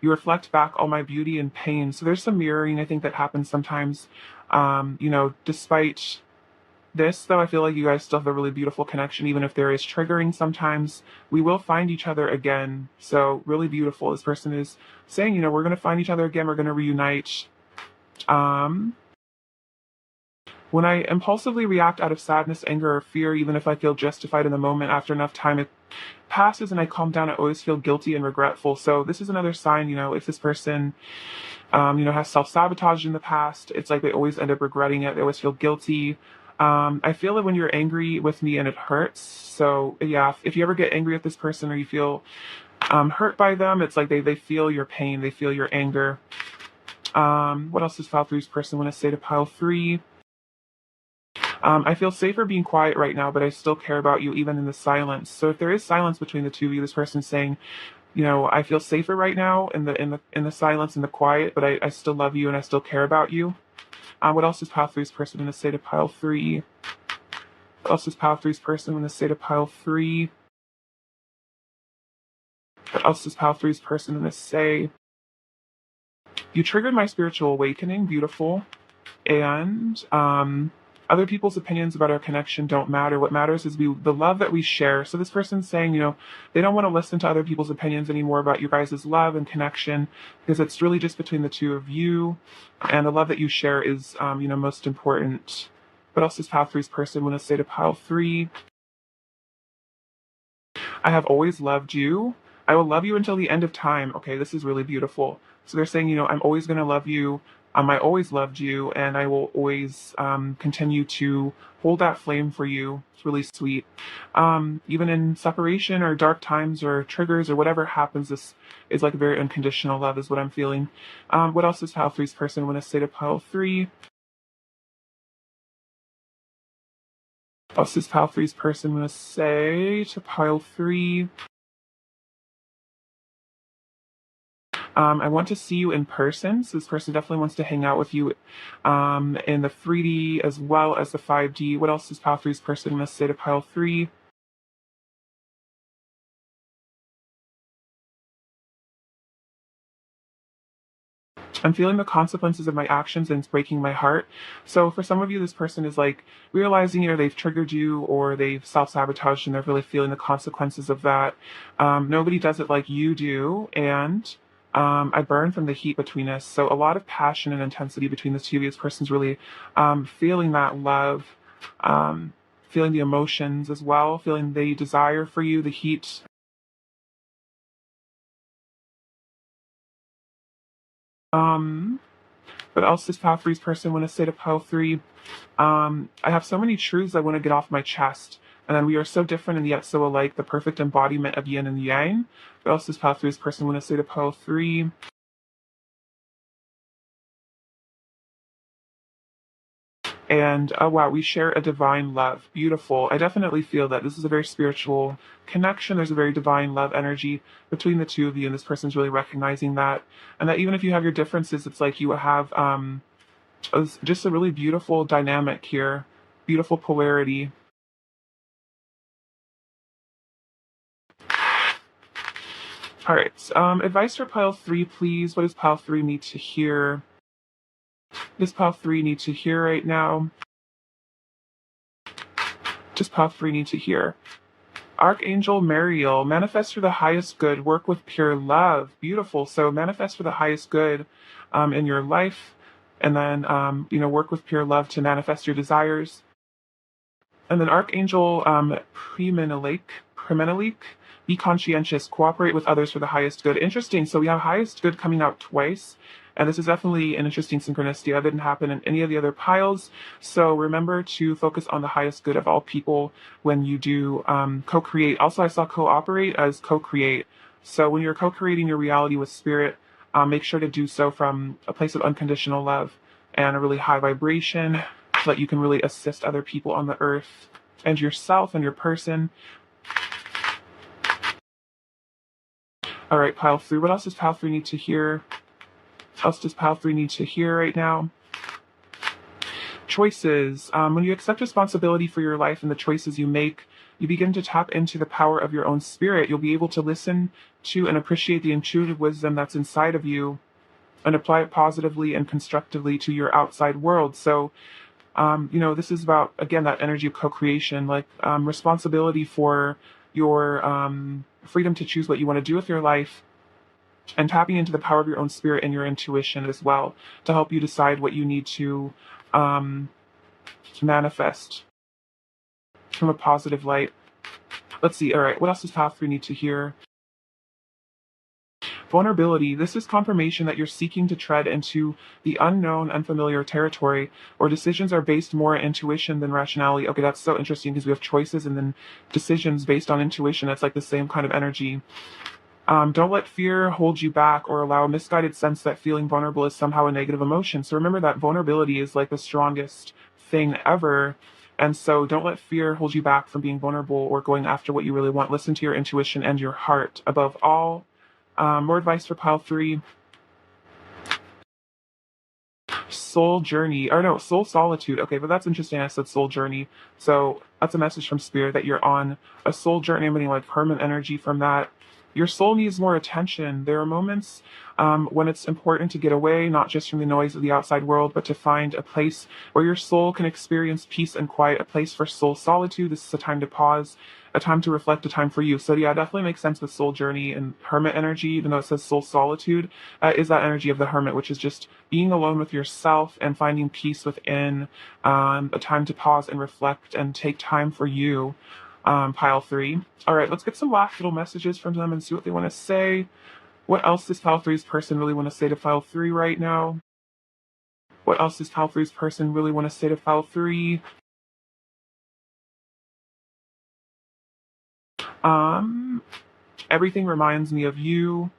You reflect back all my beauty and pain. So there's some mirroring, I think, that happens sometimes. Despite this, though, I feel like you guys still have a really beautiful connection, even if there is triggering sometimes. We will find each other again. So, really beautiful. This person is saying, we're going to find each other again. We're going to reunite. Um, when I impulsively react out of sadness, anger, or fear, even if I feel justified in the moment, after enough time it passes and I calm down, I always feel guilty and regretful. So, this is another sign, if this person has self-sabotage in the past. It's like they always end up regretting it. They always feel guilty. I feel that when you're angry with me and it hurts. So yeah, if you ever get angry at this person or you feel hurt by them, it's like they feel your pain. They feel your anger. What else does pile three's person want to say to pile three? I feel safer being quiet right now, but I still care about you even in the silence. So if there is silence between the two of you, this person's saying, I feel safer right now in the silence and the quiet, but I still love you and I still care about you. What else is pile three's person going to say to pile three? What else is pile three's person going to say to pile three? What else is pile three's person going to say? You triggered my spiritual awakening. Beautiful. And other people's opinions about our connection don't matter. What matters is the love that we share. So this person's saying, they don't want to listen to other people's opinions anymore about you guys' love and connection because it's really just between the two of you, and the love that you share is, most important. What else does pile three's person want to say to pile three? I have always loved you. I will love you until the end of time. Okay, this is really beautiful. So they're saying, I'm always going to love you. I always loved you, and I will always continue to hold that flame for you. It's really sweet. Even in separation or dark times or triggers or whatever happens, this is like a very unconditional love, is what I'm feeling. What else does pile three's person want to say to pile three? What else does pile three's person want to say to pile three? I want to see you in person. So this person definitely wants to hang out with you in the 3D as well as the 5D. What else does pile three's person want to say to pile three? I'm feeling the consequences of my actions and it's breaking my heart. So for some of you, this person is like realizing either they've triggered you or they've self-sabotaged and they're really feeling the consequences of that. Nobody does it like you do. And I burn from the heat between us. So a lot of passion and intensity between the two of you. This person's really feeling that love, feeling the emotions as well, feeling the desire for you, the heat. Um, what else does pile three's person want to say to pile three? I have so many truths I want to get off my chest. And then we are so different and yet so alike, the perfect embodiment of yin and yang. What else does pile three's person want to say to pile three? And oh wow, we share a divine love. Beautiful. I definitely feel that this is a very spiritual connection. There's a very divine love energy between the two of you, and this person's really recognizing that. And that even if you have your differences, it's like you have just a really beautiful dynamic here, beautiful polarity. All right. Advice for pile three, please. What does pile three need to hear? What does pile three need to hear right now? What does pile three need to hear? Archangel Mariel, manifest for the highest good, work with pure love. Beautiful. So manifest for the highest good in your life, and then work with pure love to manifest your desires. And then Archangel Premenelik, be conscientious, cooperate with others for the highest good. Interesting. So we have highest good coming out twice. And this is definitely an interesting synchronicity that didn't happen in any of the other piles. So remember to focus on the highest good of all people when you do co-create. Also, I saw cooperate as co-create. So when you're co-creating your reality with spirit, make sure to do so from a place of unconditional love and a really high vibration so that you can really assist other people on the earth and yourself and your person. All right, pile three. What else does pile three need to hear? What else does pile three need to hear right now? choices. When you accept responsibility for your life and the choices you make, you begin to tap into the power of your own spirit. You'll be able to listen to and appreciate the intuitive wisdom that's inside of you and apply it positively and constructively to your outside world. So, this is about, again, that energy of co-creation, like responsibility for your freedom to choose what you want to do with your life, and tapping into the power of your own spirit and your intuition as well to help you decide what you need um, to manifest from a positive light. Let's see. All right. What else does Path 3 need to hear? Vulnerability. This is confirmation that you're seeking to tread into the unknown, unfamiliar territory, or decisions are based more on intuition than rationality. Okay, that's so interesting because we have choices and then decisions based on intuition. That's like the same kind of energy. Don't let fear hold you back or allow a misguided sense that feeling vulnerable is somehow a negative emotion. So remember that vulnerability is like the strongest thing ever. And so don't let fear hold you back from being vulnerable or going after what you really want. Listen to your intuition and your heart above all. More advice for pile 3. Soul journey, or no, soul solitude. Okay, but that's interesting. I said soul journey. So that's a message from spirit that you're on a soul journey. I'm getting like permanent energy from that. Your soul needs more attention. There are moments when it's important to get away, not just from the noise of the outside world, but to find a place where your soul can experience peace and quiet, a place for soul solitude. This is a time to pause, a time to reflect, a time for you. So yeah, definitely makes sense with soul journey and hermit energy, even though it says soul solitude, is that energy of the hermit, which is just being alone with yourself and finding peace within, a time to pause and reflect and take time for you. Pile 3. All right, let's get some last little messages from them and see what they want to say. What else does pile 3's person really want to say to pile 3 right now? What else does pile 3's person really want to say to pile 3? Um, Everything reminds me of you.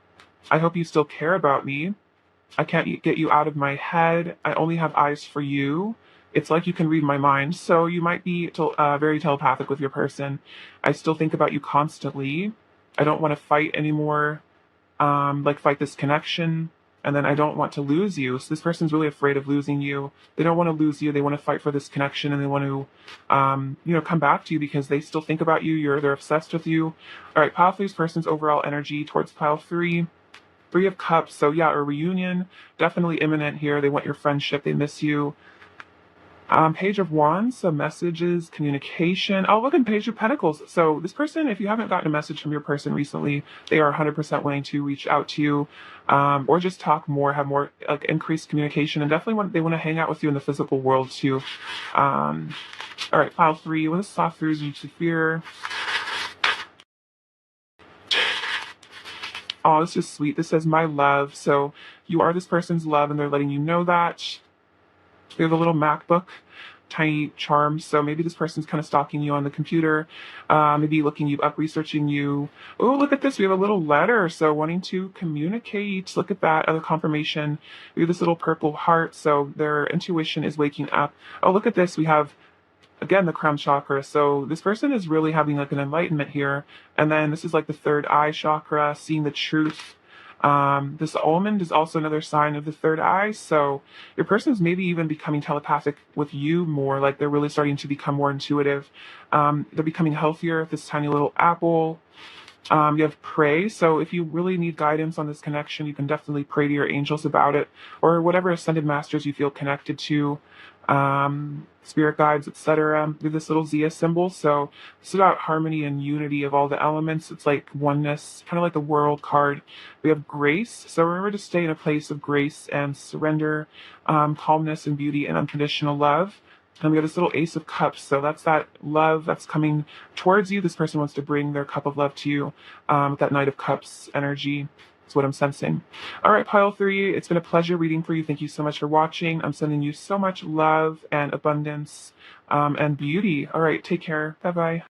I hope you still care about me. I can't get you out of my head. I only have eyes for you. It's like you can read my mind, so you might be very telepathic with your person. I still think about you constantly. I don't want to fight anymore, like fight this connection, and then I don't want to lose you. So this person's really afraid of losing you. They don't want to lose you. They want to fight for this connection, and they want to, come back to you because they still think about you. They're obsessed with you. All right, pile 3's person's overall energy towards pile 3. 3 of Cups, so yeah, a reunion, definitely imminent here. They want your friendship, they miss you. Page of Wands, so messages, communication. Oh, look, in Page of Pentacles. So this person, if you haven't gotten a message from your person recently, they are 100% willing to reach out to you, or just talk more, have more like increased communication, and definitely they want to hang out with you in the physical world too. All right, pile 3. When the soft throughs you to fear. Oh, this is sweet. This says, my love. So you are this person's love, and they're letting you know that. We have a little MacBook, tiny charm. So maybe this person's kind of stalking you on the computer, maybe looking you up, researching you. Oh, look at this. We have a little letter. So wanting to communicate. Look at that. Other confirmation. We have this little purple heart. So their intuition is waking up. Oh, look at this. We have, again, the crown chakra. So this person is really having like an enlightenment here. And then this is like the third eye chakra, seeing the truth. This almond is also another sign of the third eye. So your person is maybe even becoming telepathic with you more, like they're really starting to become more intuitive. They're becoming healthier. This tiny little apple. You have pray. So if you really need guidance on this connection, you can definitely pray to your angels about it, or whatever ascended masters you feel connected to, spirit guides, etc. With this little Zia symbol. So it's about harmony and unity of all the elements. It's like oneness, kind of like the world card. We have grace. So remember to stay in a place of grace and surrender, calmness and beauty and unconditional love. And we have this little Ace of Cups. So that's that love that's coming towards you. This person wants to bring their cup of love to you, with that Knight of Cups energy. That's what I'm sensing. All right, pile 3, it's been a pleasure reading for you. Thank you so much for watching. I'm sending you so much love and abundance, and beauty. All right, take care. Bye-bye.